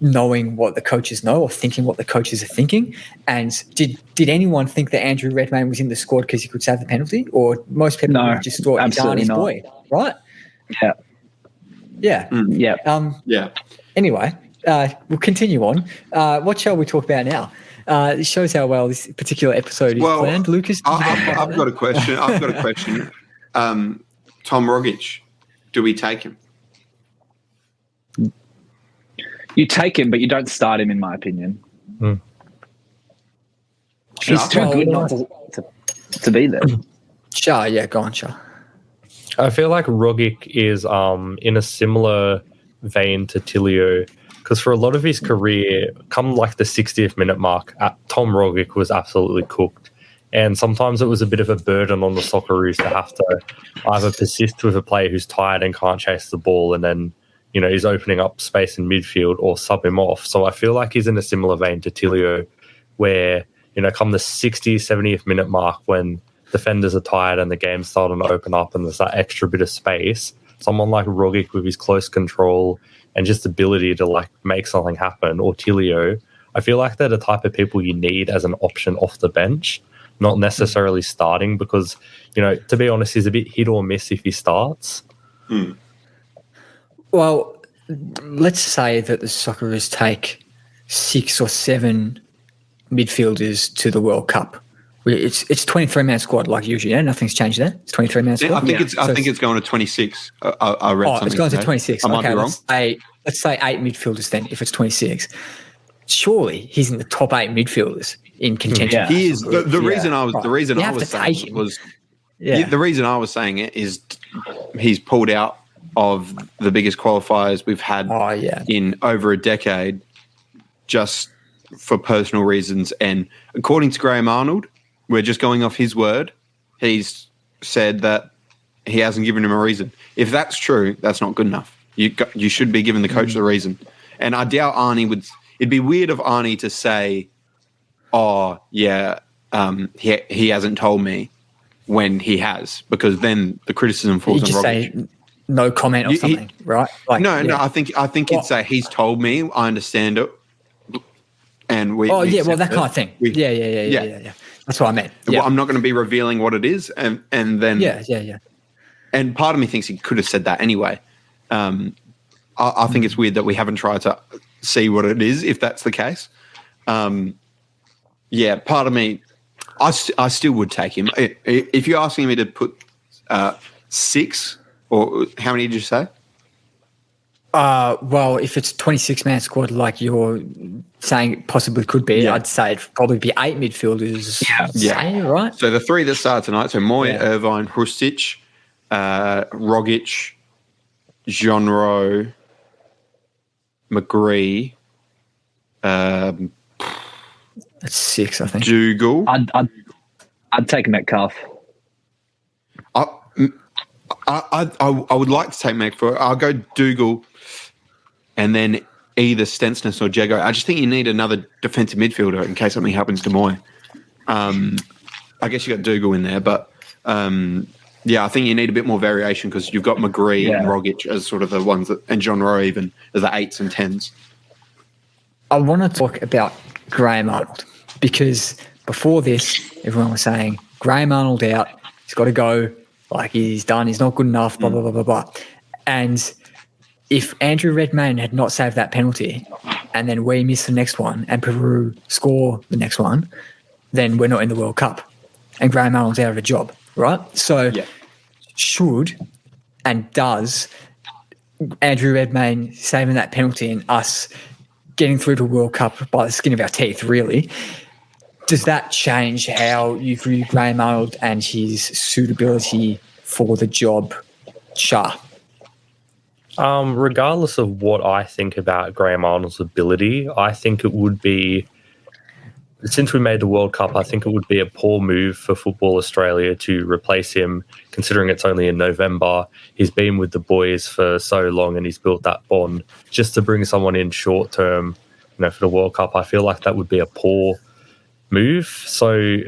knowing what the coaches know or thinking what the coaches are thinking. And did anyone think that Andrew Redmayne was in the squad because he could save the penalty? Or most people just thought he's Arnie's boy, right? Yeah. Yeah. Yeah. Yeah. Anyway, we'll continue on. What shall we talk about now? It shows how well this particular episode is planned. Lucas, I've got a question. Tom Rogic, do we take him? You take him, but you don't start him, in my opinion. He's too good not to be there. Shah, yeah, go on, Shah. I feel like Rogic is in a similar vein to Tilio, because for a lot of his career, come like the 60th minute mark, Tom Rogic was absolutely cooked. And sometimes it was a bit of a burden on the Socceroos to have to either persist with a player who's tired and can't chase the ball and then, he's opening up space in midfield, or sub him off. So I feel like he's in a similar vein to Tilio, where, come the 60th, 70th minute mark when defenders are tired and the game's starting to open up and there's that extra bit of space, someone like Rogic with his close control and just ability to make something happen, or Tilio, I feel like they're the type of people you need as an option off the bench, not necessarily starting, because, to be honest, he's a bit hit or miss if he starts. Well, let's say that the Socceroos take 6 or 7 midfielders to the World Cup. It's 23-man squad like usually. Nothing's changed there. It's 23-man squad. I think it's going to 26. I read something. It's going to 26. I might be wrong. Let's say 8 midfielders then. If it's 26, surely he's in the top 8 midfielders in contention. He is. The reason I was saying it is he's pulled out of the biggest qualifiers we've had in over a decade, just for personal reasons. And according to Graham Arnold, we're just going off his word. He's said that he hasn't given him a reason. If that's true, that's not good enough. You should be giving the coach the reason. And I doubt Arnie would. It'd be weird of Arnie to say, he hasn't told me, when he has, because then the criticism falls on Rogic. Say no comment or something, right? No. I think he'd say he's told me. I understand it, and we. Well, that kind of thing. Yeah. That's what I meant. Well, I'm not going to be revealing what it is, and then. Yeah. And part of me thinks he could have said that anyway. I think it's weird that we haven't tried to see what it is, if that's the case. Part of me, I still would take him. If you're asking me to put 6, or how many did you say? Well, if it's 26-man squad like you're saying it possibly could be, I'd say it'd probably be 8 midfielders. Yeah. Right? So the 3 that start tonight, so Moy, Irvine, Hrustic, Rogic, Jean-Ro, McGree. That's 6, I think. Dougal. I'd take Metcalf. I would like to take Metcalf. I'll go Dougal, and then either Stensness or Jago. I just think you need another defensive midfielder in case something happens to Moy. I guess you got Dougal in there, but I think you need a bit more variation because you've got McGree and Rogic as sort of the ones that, and John Rowe even as the 8s and 10s. I want to talk about Graham Arnold because before this, everyone was saying Graham Arnold out. He's got to go. Like he's done. He's not good enough. Blah blah blah blah blah. And if Andrew Redmayne had not saved that penalty, and then we miss the next one, and Peru score the next one, then we're not in the World Cup, and Graham Arnold's out of a job, right? So should and does Andrew Redmayne saving that penalty and us getting through to World Cup by the skin of our teeth, really, does that change how you view Graham Arnold and his suitability for the job? Regardless of what I think about Graham Arnold's ability, I think it would be, since we made the World Cup, I think it would be a poor move for Football Australia to replace him, considering it's only in November. He's been with the boys for so long and he's built that bond. Just to bring someone in short term, for the World Cup, I feel like that would be a poor move. So,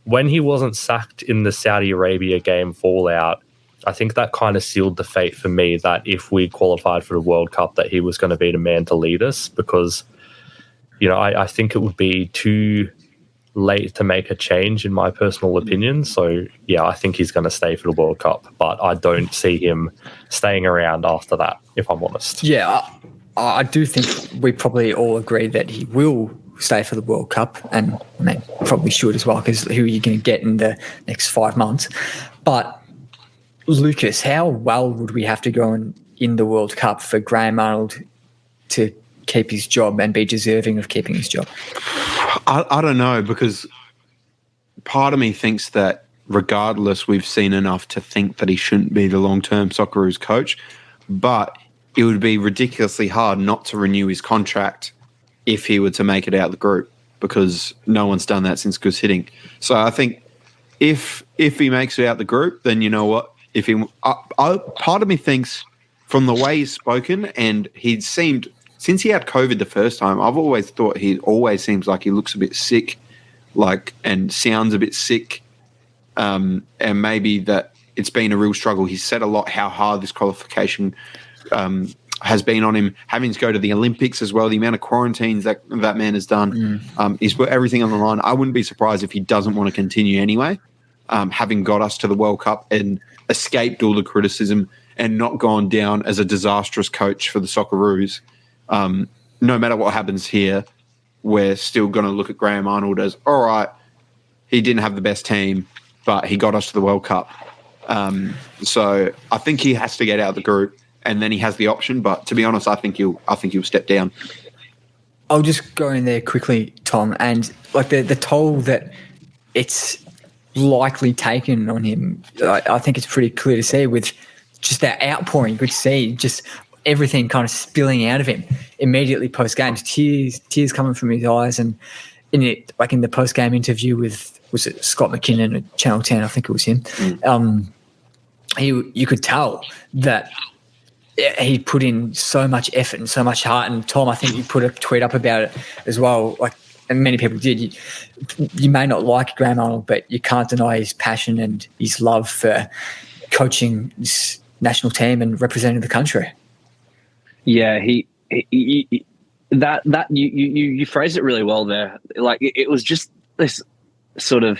when he wasn't sacked in the Saudi Arabia game fallout, I think that kind of sealed the fate for me that if we qualified for the World Cup, that he was going to be the man to lead us because, I think it would be too late to make a change in my personal opinion. So, I think he's going to stay for the World Cup, but I don't see him staying around after that, if I'm honest. Yeah, I do think we probably all agree that he will stay for the World Cup, and probably should as well, because who are you going to get in the next 5 months? But Lucas, how well would we have to go in the World Cup for Graham Arnold to keep his job and be deserving of keeping his job? I don't know, because part of me thinks that regardless, we've seen enough to think that he shouldn't be the long-term Socceroos coach, but it would be ridiculously hard not to renew his contract if he were to make it out of the group. because no one's done that since Goose Hitting. So I think if he makes it out the group, then you know what? If he, part of me thinks from the way he's spoken, and he'd seemed since he had COVID the first time, I've always thought he always seems like he looks a bit sick, and sounds a bit sick, and maybe that it's been a real struggle. He's said a lot how hard this qualification has been on him, having to go to the Olympics as well, the amount of quarantines that man has done. He's put everything on the line. I wouldn't be surprised if he doesn't want to continue anyway, having got us to the World Cup and escaped all the criticism and not gone down as a disastrous coach for the Socceroos. No matter what happens here, we're still going to look at Graham Arnold as, all right, he didn't have the best team, but he got us to the World Cup. So I think he has to get out of the group, and then he has the option. But to be honest, I think he'll step down. I'll just go in there quickly, Tom, and like the toll that it's likely taken on him, I think it's pretty clear to see with just that outpouring. You could see just everything kind of spilling out of him immediately post game, tears coming from his eyes, and in the post game interview with, was it Scott McKinnon at Channel 10? I think it was him. You could tell that he put in so much effort and so much heart. And Tom, I think you put a tweet up about it as well, and many people did. You may not like Graham Arnold, but you can't deny his passion and his love for coaching this national team and representing the country. Yeah, you phrased it really well there. Like it was just this sort of,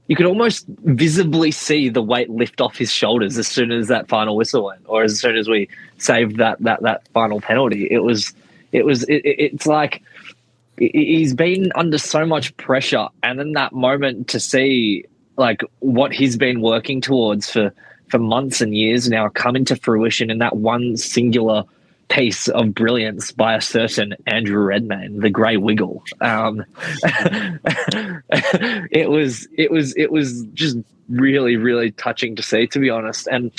you could almost visibly see the weight lift off his shoulders as soon as that final whistle went, or as soon as we saved that final penalty. It's like he's been under so much pressure, and in that moment to see like what he's been working towards for months and years now come into fruition in that one singular piece of brilliance by a certain Andrew Redmayne, the Grey Wiggle. It was just really, really touching to see, to be honest. And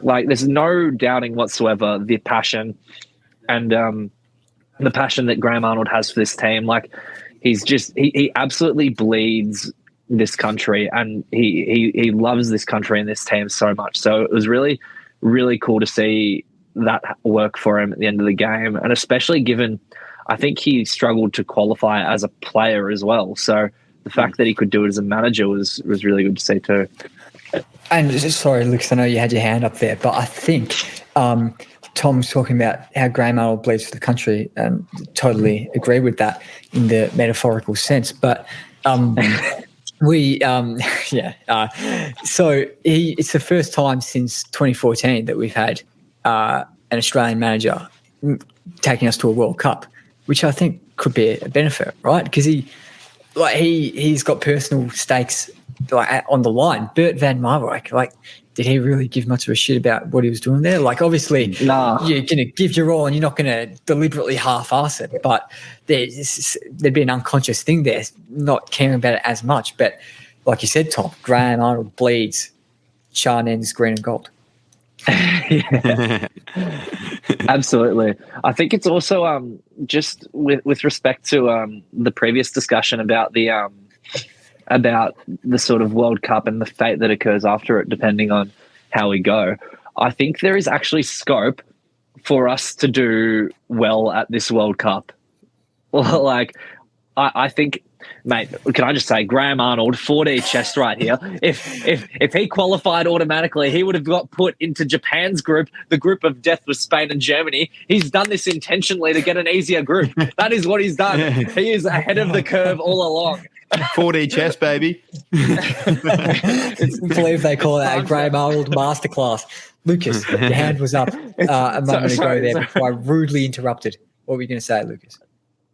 like, there's no doubting whatsoever the passion and the passion that Graham Arnold has for this team. Like, he absolutely bleeds this country, and he loves this country and this team so much. So it was really, really cool to see that work for him at the end of the game, and especially given I think he struggled to qualify as a player as well. So the fact that he could do it as a manager was really good to see too. And sorry, Lucas, I know you had your hand up there, but I think Tom's talking about how Graham Arnold bleeds for the country, and totally agree with that in the metaphorical sense. But so it's the first time since 2014 that we've had an Australian manager taking us to a World Cup, which I think could be a benefit, right? Because he's got personal stakes on the line. Bert van Marwijk, did he really give much of a shit about what he was doing there? Obviously, you're going to give your all and you're not going to deliberately half-ass it, but there'd be an unconscious thing there, not caring about it as much. But like you said, Tom, Graham Arnold bleeds Charnen's green and gold. Yeah. Absolutely. I think it's also just with respect to the previous discussion about the sort of World Cup and the fate that occurs after it, depending on how we go. I think there is actually scope for us to do well at this World Cup. I think, mate, can I just say, Graham Arnold, 4D chest right here. If he qualified automatically, he would have got put into Japan's group, the group of death with Spain and Germany. He's done this intentionally to get an easier group. That is what he's done. He is ahead of the curve all along. 4D chess, baby. I believe they call that a Graham Arnold masterclass. Lucas, your hand was up a moment ago there before I rudely interrupted. What were you going to say, Lucas?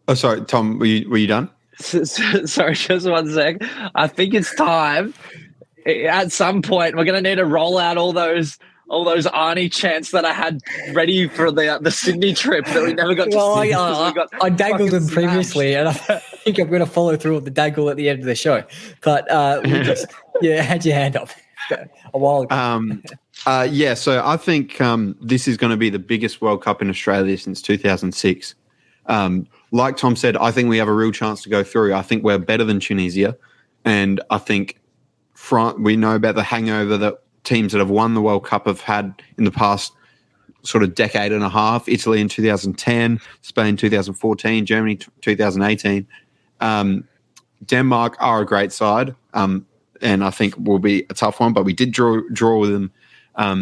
Oh, sorry, Tom, were you done? Sorry, just one sec. I think it's time. At some point, we're going to need to roll out all those Arnie chants that I had ready for the Sydney trip that we never got to see. I dangled them previously, and I think I'm going to follow through with the dangle at the end of the show. But Lucas, had your hand up a while ago. So I think this is going to be the biggest World Cup in Australia since 2006. Like Tom said, I think we have a real chance to go through. I think we're better than Tunisia, and I think we know about the hangover that teams that have won the World Cup have had in the past sort of decade and a half. Italy in 2010, Spain 2014, Germany 2018. Denmark are a great side, and I think will be a tough one, but we did draw with them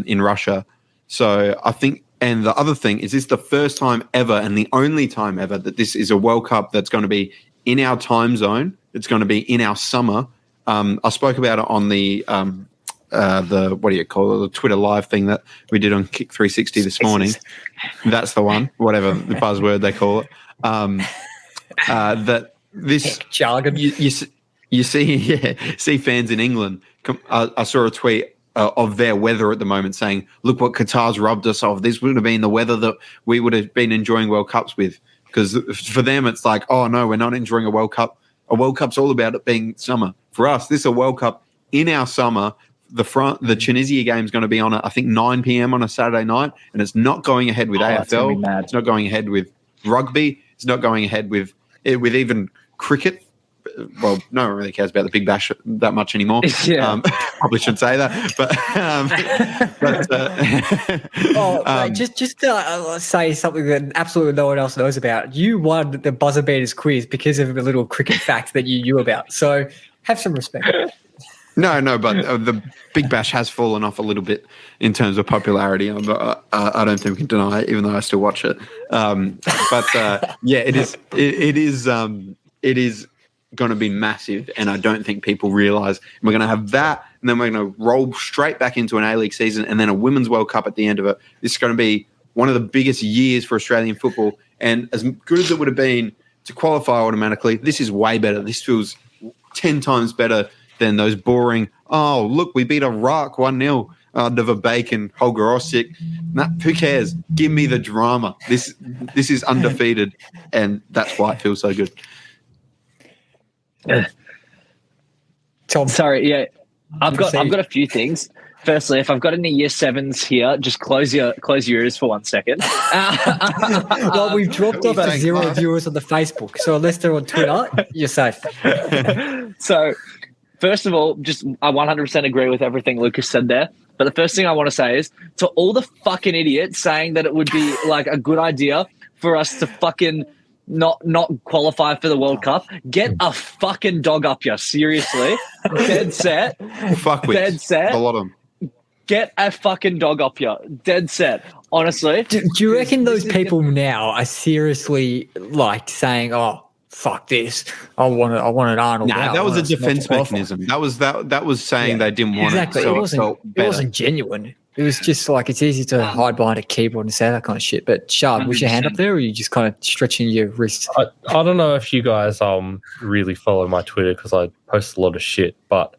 in Russia. So I think, and the other thing is, this the first time ever and the only time ever that this is a World Cup that's going to be in our time zone. It's going to be in our summer. I spoke about it on the what do you call it, the Twitter live thing that we did on Kick 360 this morning. That's the one, whatever the buzzword they call it. That this jargon. You see fans in England. I saw a tweet of their weather at the moment saying, look what Qatar's robbed us of. This would have been the weather that we would have been enjoying World Cups with. Because for them, it's like, oh, no, we're not enjoying a World Cup. A World Cup's all about it being summer. For us, this is a World Cup in our summer. The Tunisia game is going to be on, I think, 9 p.m. on a Saturday night, and it's not going ahead with AFL. It's not going ahead with rugby. It's not going ahead with even cricket. Well, no one really cares about the Big Bash that much anymore. Yeah. Probably should say that, just to say something that absolutely no one else knows about. You won the Buzzer Beaters quiz because of a little cricket fact that you knew about. So have some respect. No, but the Big Bash has fallen off a little bit in terms of popularity. I don't think we can deny it, even though I still watch it. It is going to be massive, and I don't think people realise we're going to have that, and then we're going to roll straight back into an A-League season, and then a Women's World Cup at the end of it. This is going to be one of the biggest years for Australian football, and as good as it would have been to qualify automatically, this is way better. This feels 10 times better than those boring, oh, look, we beat Iraq 1-0 under Verbeek and Holger Osik. Nah, who cares? Give me the drama. This is undefeated, and that's why it feels so good. Tom, sorry, yeah, I've got a few things. Firstly, if I've got any year sevens here, just close your ears for 1 second. Well, we've dropped off to 0 viewers on the Facebook, so unless they're on Twitter, you're safe. So, first of all, I 100% agree with everything Lucas said there. But the first thing I want to say is to all the fucking idiots saying that it would be like a good idea for us to fucking not qualify for the World Cup, get a fucking dog up you. Seriously. Dead set. Fuck with. Dead set. A lot of them. Get a fucking dog up you. Dead set. Honestly. Do you reckon those people now are seriously like saying, oh, fuck this, I want it Arnold? Nah, that was a defense mechanism. That was saying they didn't want it. So it wasn't genuine. It was just like, it's easy to hide behind a keyboard and say that kind of shit. But Shard, was your hand up there, or are you just kind of stretching your wrist? I don't know if you guys really follow my Twitter because I post a lot of shit, but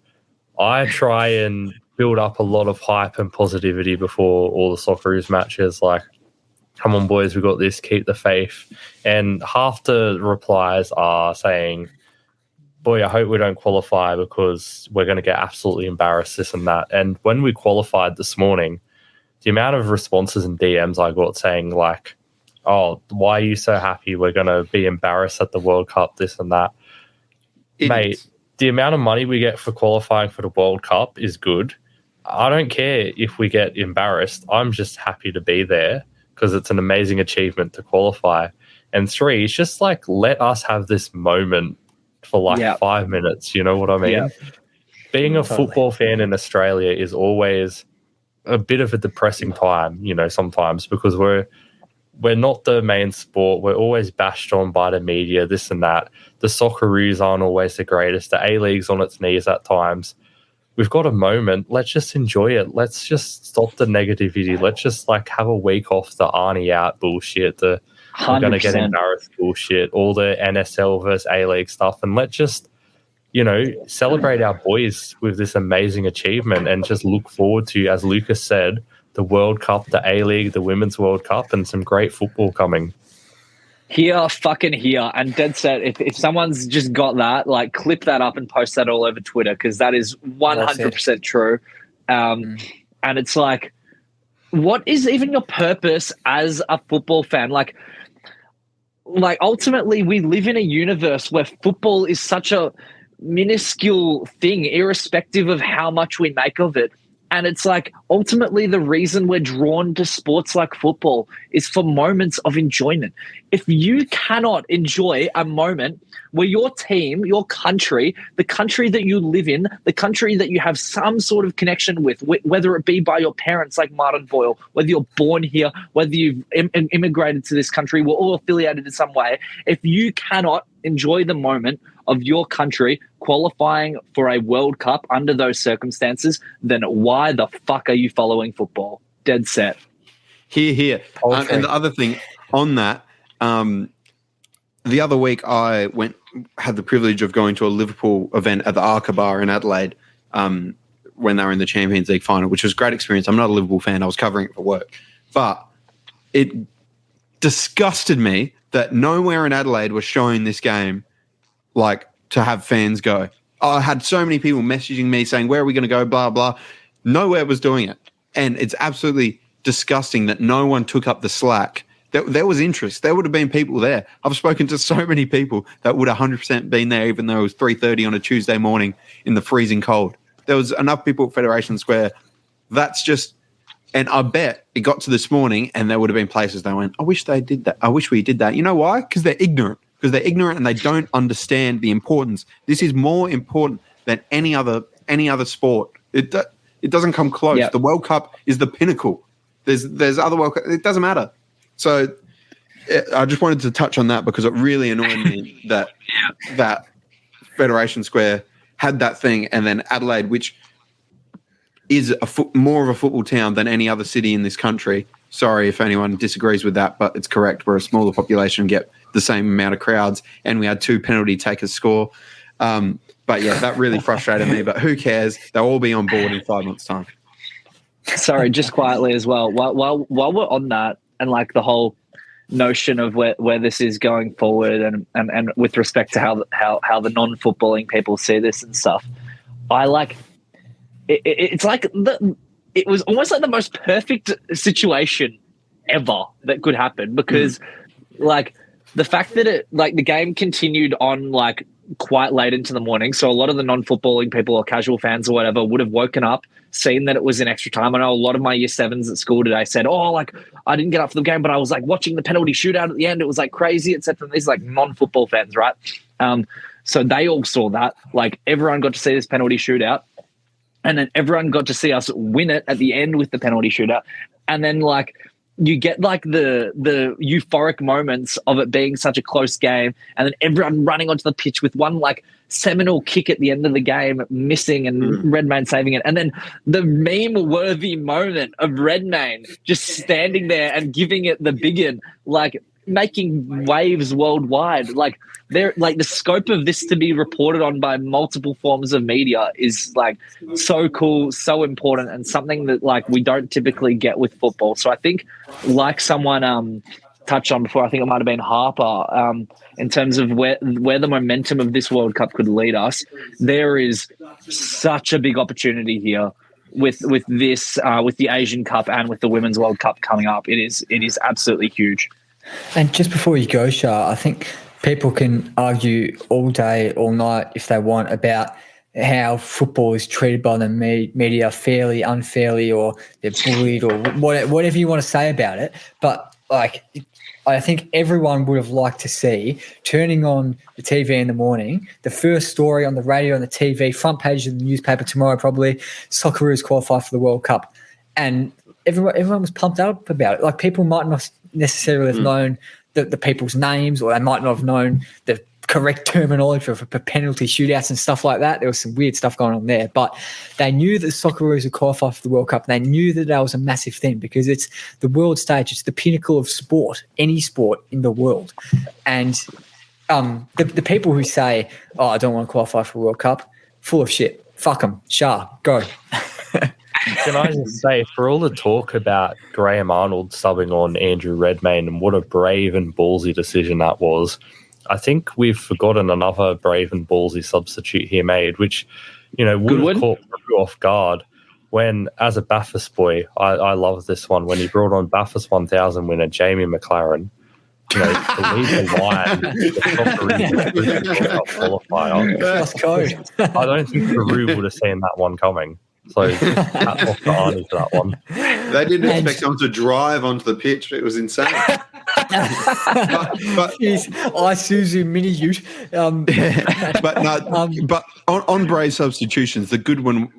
I try and build up a lot of hype and positivity before all the Socceroos matches. Like, come on, boys, we got this, keep the faith. And half the replies are saying, boy, I hope we don't qualify because we're going to get absolutely embarrassed, this and that. And when we qualified this morning, the amount of responses and DMs I got saying like, oh, why are you so happy we're going to be embarrassed at the World Cup, this and that. Mate, the amount of money we get for qualifying for the World Cup is good. I don't care if we get embarrassed. I'm just happy to be there because it's an amazing achievement to qualify. And 3, it's just like, let us have this moment for like 5 minutes, you know what I mean? Yeah. Being a football fan in Australia is always a bit of a depressing time, you know, sometimes, because we're not the main sport. We're always bashed on by the media, this and that. The Socceroos aren't always the greatest. The A-League's on its knees at times. We've got a moment. Let's just enjoy it. Let's just stop the negativity. Let's just like have a week off the Arnie out bullshit, the we're going to get embarrassed bullshit, all the NSL versus A-League stuff. And let's just, you know, celebrate our boys with this amazing achievement and just look forward to, as Lucas said, the World Cup, the A-League, the Women's World Cup, and some great football coming. Here, fucking here. And dead set, if someone's just got that, like, clip that up and post that all over Twitter, because that is 100% true. And it's like, what is even your purpose as a football fan? Like, like ultimately we live in a universe where football is such a minuscule thing, irrespective of how much we make of it. And it's like ultimately the reason we're drawn to sports like football is for moments of enjoyment. If you cannot enjoy a moment where your team, your country, the country that you live in, the country that you have some sort of connection with, whether it be by your parents like Martin Boyle, whether you're born here, whether you've immigrated to this country, we're all affiliated in some way. If you cannot enjoy the moment of your country qualifying for a World Cup under those circumstances, then why the fuck are you following football? Dead set. Here. And the other thing on that, the other week I had the privilege of going to a Liverpool event at the Arca Bar in Adelaide when they were in the Champions League final, which was a great experience. I'm not a Liverpool fan. I was covering it for work. But it disgusted me that nowhere in Adelaide was showing this game like to have fans go. I had so many people messaging me saying, where are we going to go, blah, blah. Nowhere was doing it. And it's absolutely disgusting that no one took up the slack. There was interest. There would have been people there. I've spoken to so many people that would 100% been there even though it was 3:30 on a Tuesday morning in the freezing cold. There was enough people at Federation Square. That's just – and I bet it got to this morning and there would have been places they went, I wish they did that. I wish we did that. You know why? Because they're ignorant. Because they're ignorant and they don't understand the importance. This is more important than any other sport. It doesn't come close. Yep. The World Cup is the pinnacle. There's other World Cup. It doesn't matter. So I just wanted to touch on that because it really annoyed me that Federation Square had that thing, and then Adelaide, which is more of a football town than any other city in this country. Sorry if anyone disagrees with that, but it's correct. We're a smaller population, get the same amount of crowds, and we had 2 penalty takers score. But yeah, that really frustrated me. But who cares? They'll all be on board in 5 months' time. Sorry, just quietly as well. While we're on that, and like the whole notion of where this is going forward, and with respect to how the non-footballing people see this and stuff, I like it's like it was almost like the most perfect situation ever that could happen because like the fact that the game continued on like quite late into the morning. So a lot of the non-footballing people or casual fans or whatever would have woken up, seen that it was in extra time. I know a lot of my year 7s at school today said, oh, like I didn't get up for the game, but I was like watching the penalty shootout at the end. It was like crazy, etc. These like non-football fans, right? So they all saw that. Like everyone got to see this penalty shootout. And then everyone got to see us win it at the end with the penalty shootout. And then like you get like the euphoric moments of it being such a close game, and then everyone running onto the pitch with one like seminal kick at the end of the game missing and Redmayne saving it. And then the meme-worthy moment of Redmayne just standing there and giving it the biggin, like making waves worldwide. Like there, like the scope of this to be reported on by multiple forms of media is like so cool, so important, and something that like we don't typically get with football. So I think, like someone touched on before, I think it might have been Harper, in terms of where the momentum of this World Cup could lead us, there is such a big opportunity here with this, with the Asian Cup and with the Women's World Cup coming up. It is absolutely huge. And just before you go, Shah, I think people can argue all day, all night if they want about how football is treated by the media fairly, unfairly, or they're bullied, or whatever you want to say about it. But like, I think everyone would have liked to see turning on the TV in the morning, the first story on the radio and the TV, front page of the newspaper tomorrow probably, Socceroos qualify for the World Cup. And everyone was pumped up about it. Like people might not necessarily have known the people's names, or they might not have known the correct terminology for penalty shootouts and stuff like that. There was some weird stuff going on there, but they knew that the Socceroos would qualify for the World Cup. They knew that was a massive thing because it's the world stage. It's the pinnacle of sport, any sport in the world. And the people who say, oh, I don't want to qualify for the World Cup, full of shit. Fuck them. Shah, go. Can I just say, for all the talk about Graham Arnold subbing on Andrew Redmayne and what a brave and ballsy decision that was, I think we've forgotten another brave and ballsy substitute he made, which, you know, would have caught Drew off guard when, as a Bathurst boy, I love this one, when he brought on Bathurst 1000 winner Jamie McLaren you know, to lead the line. Qualifier. Cross code. I don't think Peru would have seen that one coming. So hats off to Arnie for that one. They didn't expect someone to drive onto the pitch. It was insane. but Isuzu mini ute. But on Brave substitutions, the good one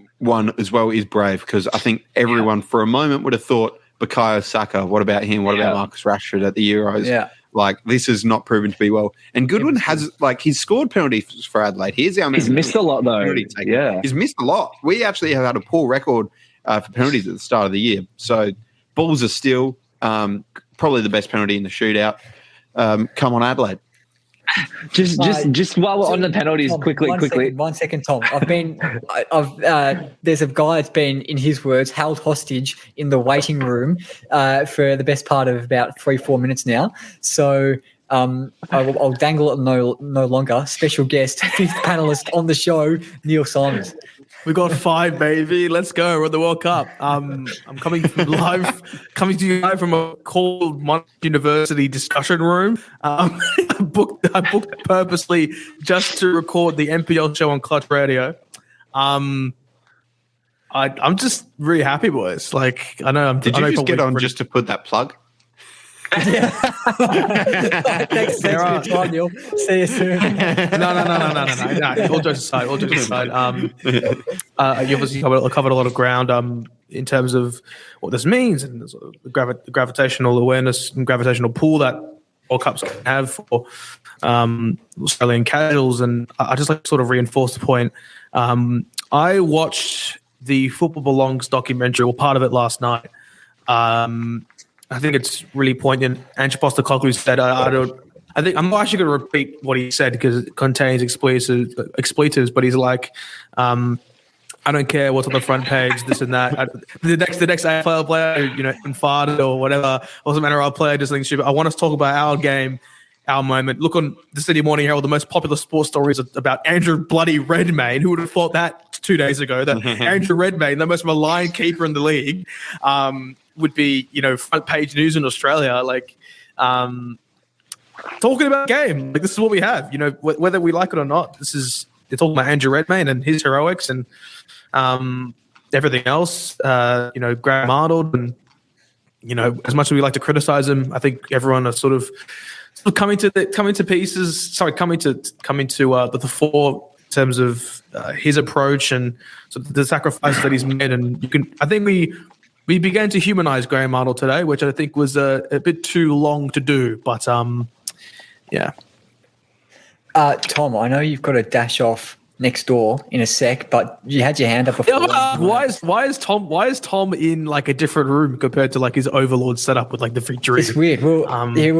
as well is Brave, because I think everyone for a moment would have thought Bukayo Saka. What about him? What about Marcus Rashford at the Euros? Yeah. Like, this is not proven to be well. And Goodwin has, like, he's scored penalties for Adelaide. He's missed a lot, though. Yeah. He's missed a lot. We actually have had a poor record for penalties at the start of the year. So, balls are still probably the best penalty in the shootout. Come on, Adelaide. Just while we're on the penalties, Tom, quickly. One second, Tom. There's a guy that's been, in his words, held hostage in the waiting room for the best part of about 3-4 minutes now. So I'll dangle it no longer. Special guest, fifth panelist on the show, Neal Symons. We got 5, baby. Let's go. We're at the World Cup. I'm coming to you live from a cold Monash University discussion room. I booked purposely just to record the NPL show on Clutch Radio. I'm just really happy, boys. Like, I know. Did you just get on just to put that plug? Yeah. Thanks for your time, Neal. See you soon. No. All jokes aside. You obviously covered a lot of ground in terms of what this means and the sort of the gravitational awareness and gravitational pull that World Cups have for Australian casuals. And I just like to sort of reinforce the point. I watched the Football Belongs documentary, or part of it, last night. I think it's really poignant. Ange Postecoglou said, I think I'm not actually going to repeat what he said because it contains expletives, but he's like, I don't care what's on the front page, this and that. The next AFL player, infarcted or whatever, doesn't matter, our player does something stupid. I want us to talk about our game, our moment. Look on the Sydney Morning Herald, the most popular sports stories about Andrew bloody Redmayne. Who would have thought that 2 days ago, that Andrew Redmayne, the most maligned keeper in the league, would be, front page news in Australia, like talking about game. Like, this is what we have, whether we like it or not. They're talking about Andrew Redmayne and his heroics and everything else. Graham Arnold, and as much as we like to criticize him, I think everyone are sort of coming to the fore in terms of his approach and sort of the sacrifice that he's made. And I think we began to humanize Graham Arnold today, which I think was a bit too long to do. But, yeah. Tom, I know you've got to dash off next door in a sec, but you had your hand up before. Why is Tom in like a different room compared to like his Overlord setup with like the victory? It's weird. We'll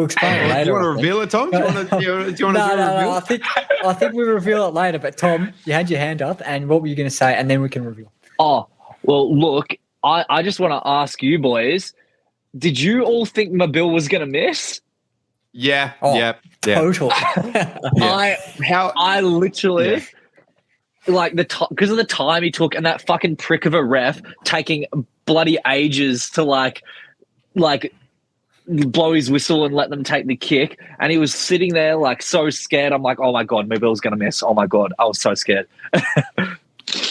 explain it later. Do you want to reveal it, Tom? Do you want to do a reveal? No. I think we'll reveal it later. But Tom, you had your hand up, and what were you going to say? And then we can reveal. Oh, well, look, I just want to ask you boys, did you all think Mabil was going to miss? Yeah. Total. I literally, like, because of the time he took and that fucking prick of a ref taking bloody ages to like blow his whistle and let them take the kick, and he was sitting there like so scared. I'm like, oh my God, Mabil's going to miss. Oh my God, I was so scared.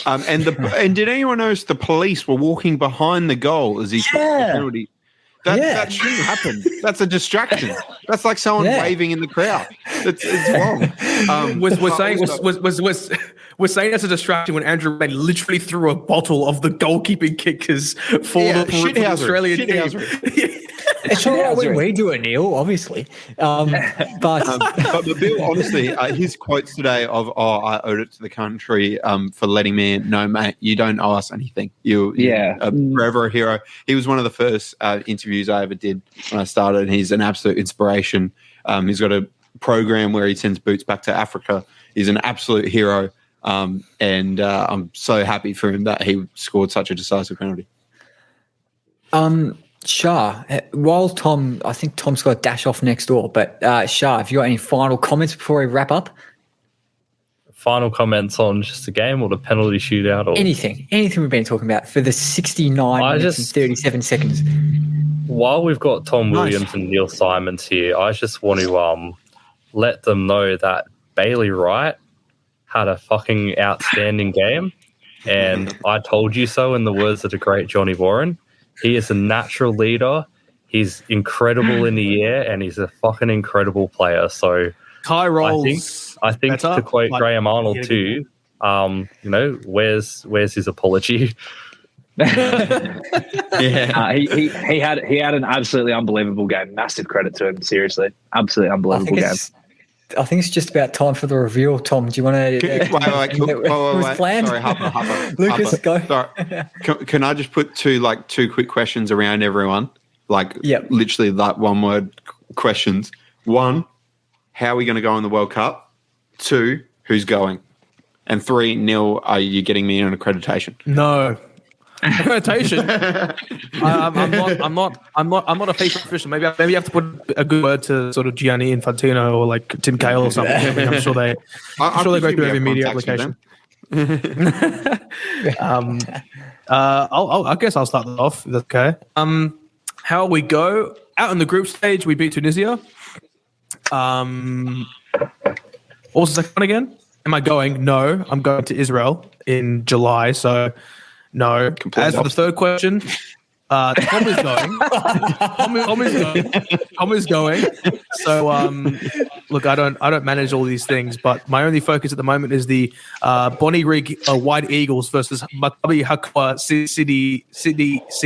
And did anyone notice the police were walking behind the goal as he took the penalty? That shouldn't happen. That's a distraction. That's like someone waving in the crowd. It's wrong. We're saying that's a distraction when Andrew Redmayne literally threw a bottle of the goalkeeping kickers for the Australian team. It's not what we do it, Neal, obviously. But Mabil, honestly, his quotes today of, I owed it to the country for letting me in. No, mate, you don't owe us anything. You're forever a hero. He was one of the first interviews I ever did when I started, and he's an absolute inspiration. He's got a program where he sends boots back to Africa. He's an absolute hero, and I'm so happy for him that he scored such a decisive penalty. Shah, while I think Tom's got to dash off next door, but Shah, have you got any final comments before we wrap up? Final comments on just the game or the penalty shootout? Or anything we've been talking about for the 69 minutes and 37 seconds. while we've got Tom Williams and Neal Symons here, I just want to let them know that Bailey Wright had a fucking outstanding game, and I told you so in the words of the great Johnny Warren. He is a natural leader. He's incredible in the air, and he's a fucking incredible player. So Kai rolls. I think to quote Graham Arnold too, where's his apology? He had an absolutely unbelievable game. Massive credit to him. Seriously, absolutely unbelievable game. I think it's just about time for the reveal. Tom, do you want to? Wait. Sorry, Harper. Lucas, go. Sorry. Can I just put two quick questions around everyone? Literally one word questions. 1, how are we going to go in the World Cup? 2, who's going? And 3, Neal, are you getting me an accreditation? No. Accreditation. I'm not a FIFA official. Maybe you have to put a good word to sort of Gianni Infantino or like Tim Cahill or something. I mean, I'm sure they go through every media application. I guess I'll start that off. If that's okay. How we go out in the group stage? We beat Tunisia. What was the second one again? Am I going? No, I'm going to Israel in July. So. No. As for the third question, Tom is going. Tom is going. So, look, I don't manage all these things, but my only focus at the moment is the Bonnie Rig White Eagles versus Maccabi Hakwa City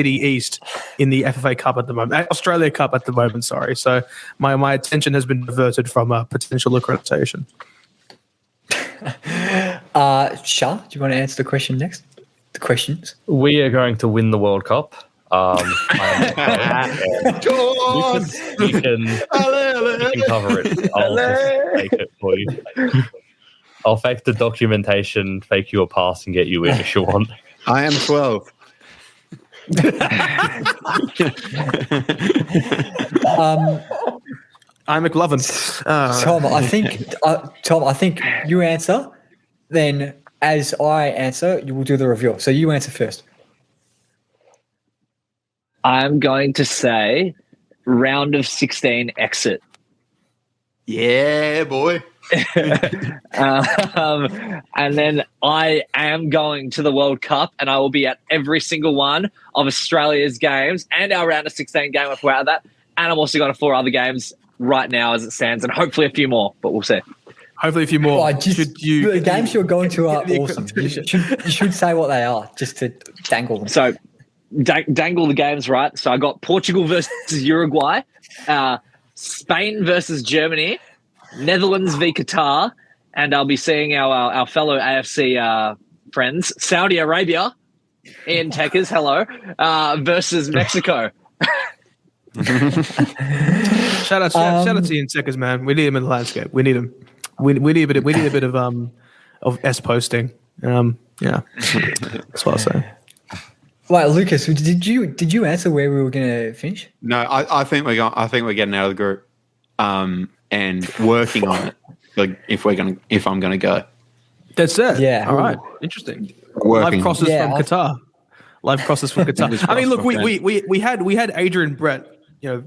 East in the FFA Cup at the moment, Australia Cup at the moment. Sorry. So my attention has been diverted from potential accreditation. Shah, do you want to answer the question next? The questions. We are going to win the World Cup. Lucas, you can cover it. I'll just take it for you. I'll fake the documentation, fake you a pass, and get you in if you want. I am 12. I'm McLovin. Tom, I think you answer, then as I answer, you will do the reveal. So you answer first. I'm going to say round of 16 exit. Yeah, boy. And then I am going to the World Cup, and I will be at every single one of Australia's games and our round of 16 game if we're out of that. And I'm also going to 4 other games right now as it stands, and hopefully a few more, but we'll see. Hopefully a few more. The games you're going to are awesome. You should say what they are just to dangle them. So dangle the games, right? So I got Portugal versus Uruguay, Spain versus Germany, Netherlands v Qatar, and I'll be seeing our fellow AFC friends, Saudi Arabia, Ian Tekers, hello, versus Mexico. Shout out to Ian Tekers, man. We need him in the landscape. We need him. We need a bit of S posting. Yeah, that's what I'll say. Wait, Lucas, did you answer where we were going to finish? No, I think we're getting out of the group, and working on it. Like if I'm going to go. That's it. Yeah. All right. Interesting. Working. Live crosses from Qatar. Live crosses from Qatar. I mean, look, we had Adrian Brett. You know,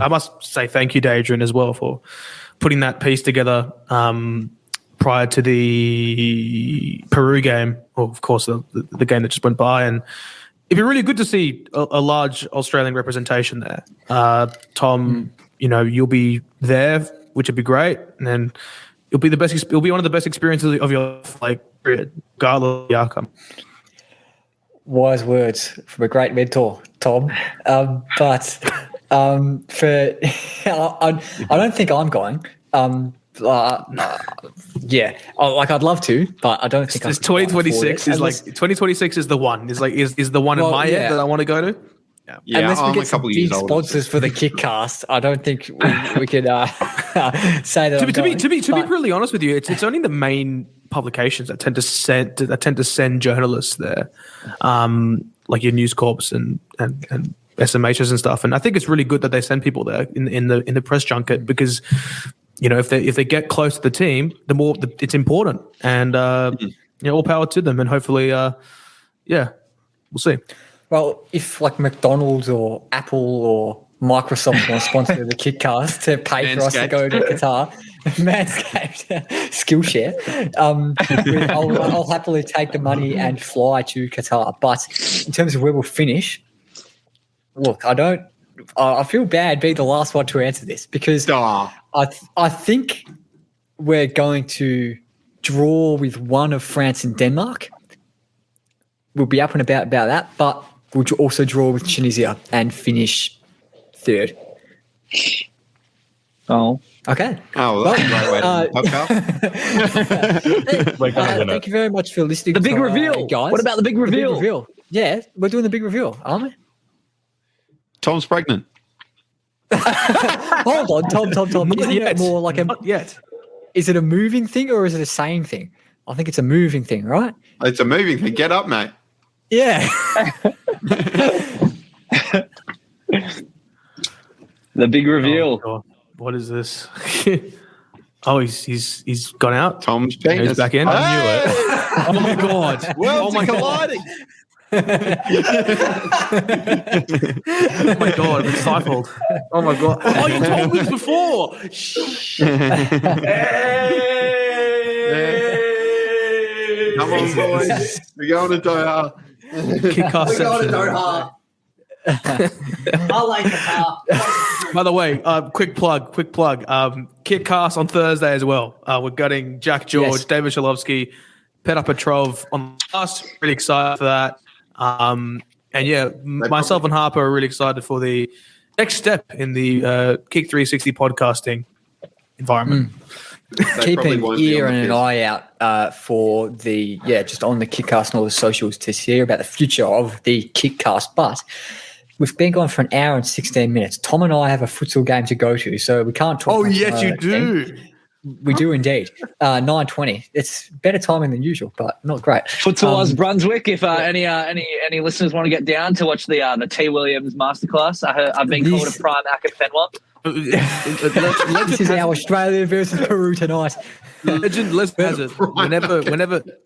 I must say thank you to Adrian as well for putting that piece together prior to the Peru game, or of course the game that just went by, and it'd be really good to see a large Australian representation there. Tom, you'll be there, which would be great, and then it'll be one of the best experiences of your life, like regardless of the outcome. Wise words from a great mentor, Tom. But I don't think I'm going. Yeah, I'd love to, but I don't think. It's 2026 is like 2026 is the one. Is the one in my head that I want to go to. Yeah, unless we I'm get a some couple big years older. sponsors for the KickCast, I don't think we could say that. To be brutally honest with you, it's only the main publications that tend to send journalists there, like your News Corps and SMHs and stuff. And I think it's really good that they send people there in the press junket, because if they get close to the team, the more it's important. And all power to them. And hopefully, we'll see. Well, if like McDonald's or Apple or Microsoft want to sponsor the KickCast to pay for us to go to Qatar, Manscaped, Skillshare, I'll happily take the money and fly to Qatar. But in terms of where we'll finish, look, I feel bad being the last one to answer this because I think we're going to draw with one of France and Denmark. We'll be up and about that, but we'll also draw with Tunisia and finish third. Oh. Okay. Oh, well, that's a great way to podcast. Thank you very much for listening. The big reveal, guys. What about the big reveal? The big reveal? Yeah, we're doing the big reveal, aren't we? Tom's pregnant. Hold on, Tom. Isn't it more like Not yet. Is it a moving thing or is it a saying thing? I think it's a moving thing, right? It's a moving thing. Get up, mate. Yeah. The big reveal. Oh, what is this? He's gone out. Tom's penis. He's back in. Hey! I knew it. Oh my god. Worlds oh my are colliding. Oh my god, I've been stifled. Oh my god. Oh, you told me this before. Come on, boys. We're going to Doha. KickCast. I like Qatar. By the way, quick plug. KickCast on Thursday as well. We're gutting Jack George, Yes. David Shalovsky, Petar Petrov on us. Really excited for that. And yeah, myself and Harper are really excited for the next step in the Kick 360 podcasting environment. Keep an ear and an eye out for just on the KickCast and all the socials to hear about the future of the KickCast. But we've been going for an hour and 16 minutes. Tom and I have a futsal game to go to, so we can't talk. Oh, yes, you do. We do indeed. 9:20. It's better timing than usual, but not great. Futsal Oz Brunswick. If any listeners want to get down to watch the T Williams masterclass, I've been called a prime Aka Fenwa. This is our Australia versus Peru tonight. Legend has it.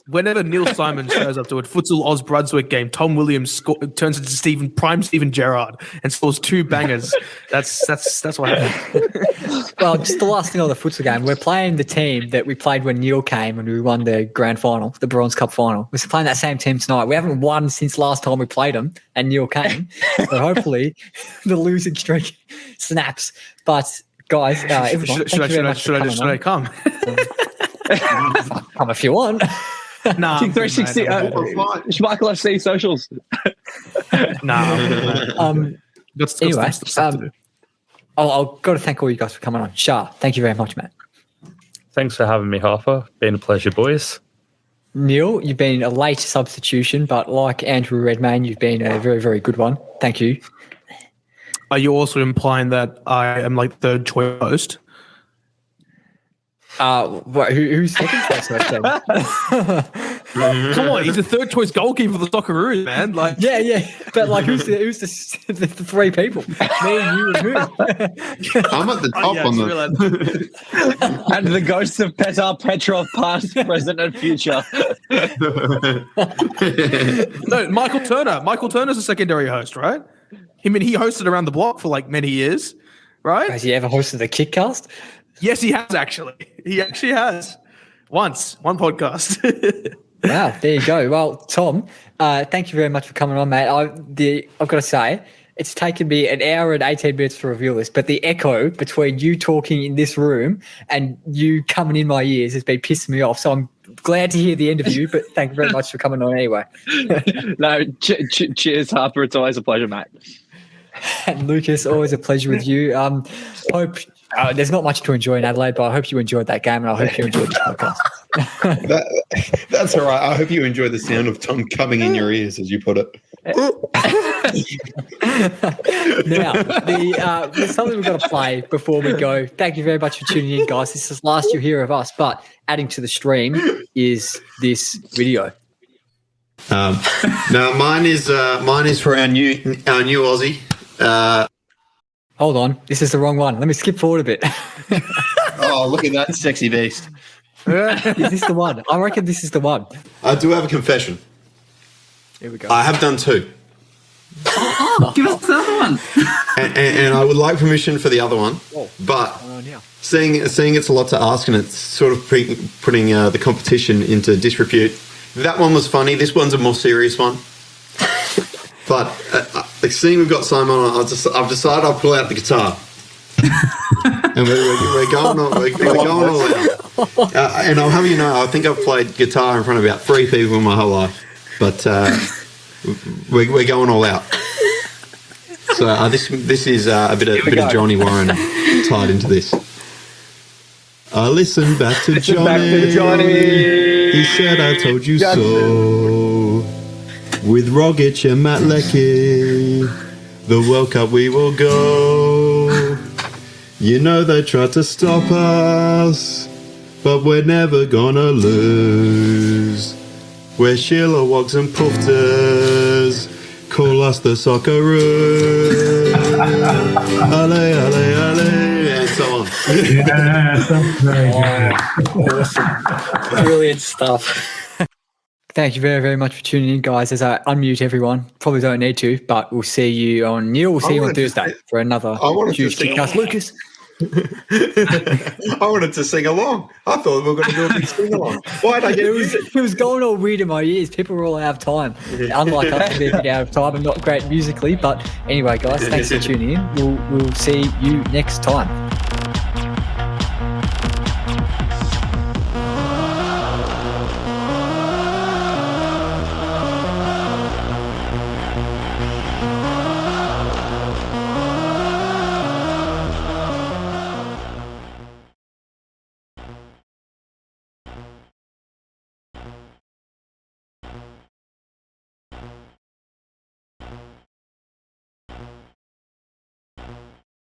Whenever Neal Symons shows up to a Futsal Oz Brunswick game, Tom Williams turns into prime Steven Gerrard and scores 2 bangers. That's what happened. Well, just the last thing on the futsal game, we're playing the team that we played when Neal came and we won the grand final, the Bronze Cup final. We're playing that same team tonight. We haven't won since last time we played them and Neal came. So hopefully the losing streak snaps. But guys, should I come? Come if you want. Nah, Kick 360. Schmeichel FC socials. Anyway, I've got to thank all you guys for coming on. Shah, thank you very much, Matt. Thanks for having me, Harper. Been a pleasure, boys. Neal, you've been a late substitution, but like Andrew Redmayne, you've been a very, very good one. Thank you. Are you also implying that I am like third choice host? Who's second choice host then? Come on, he's a third choice goalkeeper for the Socceroos, man. Like, yeah, but like, who's the 3 people? Me, you, and who? I'm at the top on the. And the ghosts of Petar Petrov, past, present, and future. No, Michael Turner. Michael Turner's a secondary host, right? I mean, he hosted Around the Block for like many years, right? Has he ever hosted the KickCast? Yes, he has actually. He actually has. Once, one podcast. Wow, there you go. Well, Tom, thank you very much for coming on, mate. I've got to say, it's taken me an hour and 18 minutes to reveal this, but the echo between you talking in this room and you coming in my ears has been pissing me off. So I'm glad to hear the end of you, but thank you very much for coming on anyway. No, cheers, Harper. It's always a pleasure, mate. And Lucas, always a pleasure with you. Hope there's not much to enjoy in Adelaide, but I hope you enjoyed that game and I hope you enjoyed this podcast. That's all right. I hope you enjoy the sound of Tom coming in your ears, as you put it. Now, there's something we've got to play before we go. Thank you very much for tuning in, guys. This is the last you hear of us, but adding to the stream is this video. Now, mine is for our new Aussie. Hold on, this is the wrong one. Let me skip forward a bit. Oh, look at that sexy beast. Is this the one? I reckon this is the one. I do have a confession. Here we go. I have done 2. Give us another one. and I would like permission for the other one, but seeing it's a lot to ask and it's sort of putting the competition into disrepute. That one was funny. This one's a more serious one. But seeing we've got Simon on, I've decided I'll pull out the guitar. And we're going all out. And I'll have you know, I think I've played guitar in front of about 3 people in my whole life. But we're going all out. So this is a bit of Johnny Warren tied into this. I listened back to Johnny. He said I told you so. With Rogic and Matt Leckie, the World Cup we will go. You know they tried to stop us, but we're never gonna lose. We're Shillerwogs and Poofters, call us the Socceroos. Ale, ale, ale, and so on. Yeah, that's very good. Awesome. Brilliant stuff. Thank you very, very much for tuning in, guys. As I unmute everyone, probably don't need to, but we'll see you on Neal. We'll see you on Thursday for another huge KickCast. Lucas. I wanted to sing along. I thought we were going to do a big sing along. Why did I get it? Was going all weird in my ears. People were all out of time. Unlike us, we're a bit out of time and not great musically. But anyway, guys, thanks for tuning in. We'll see you next time.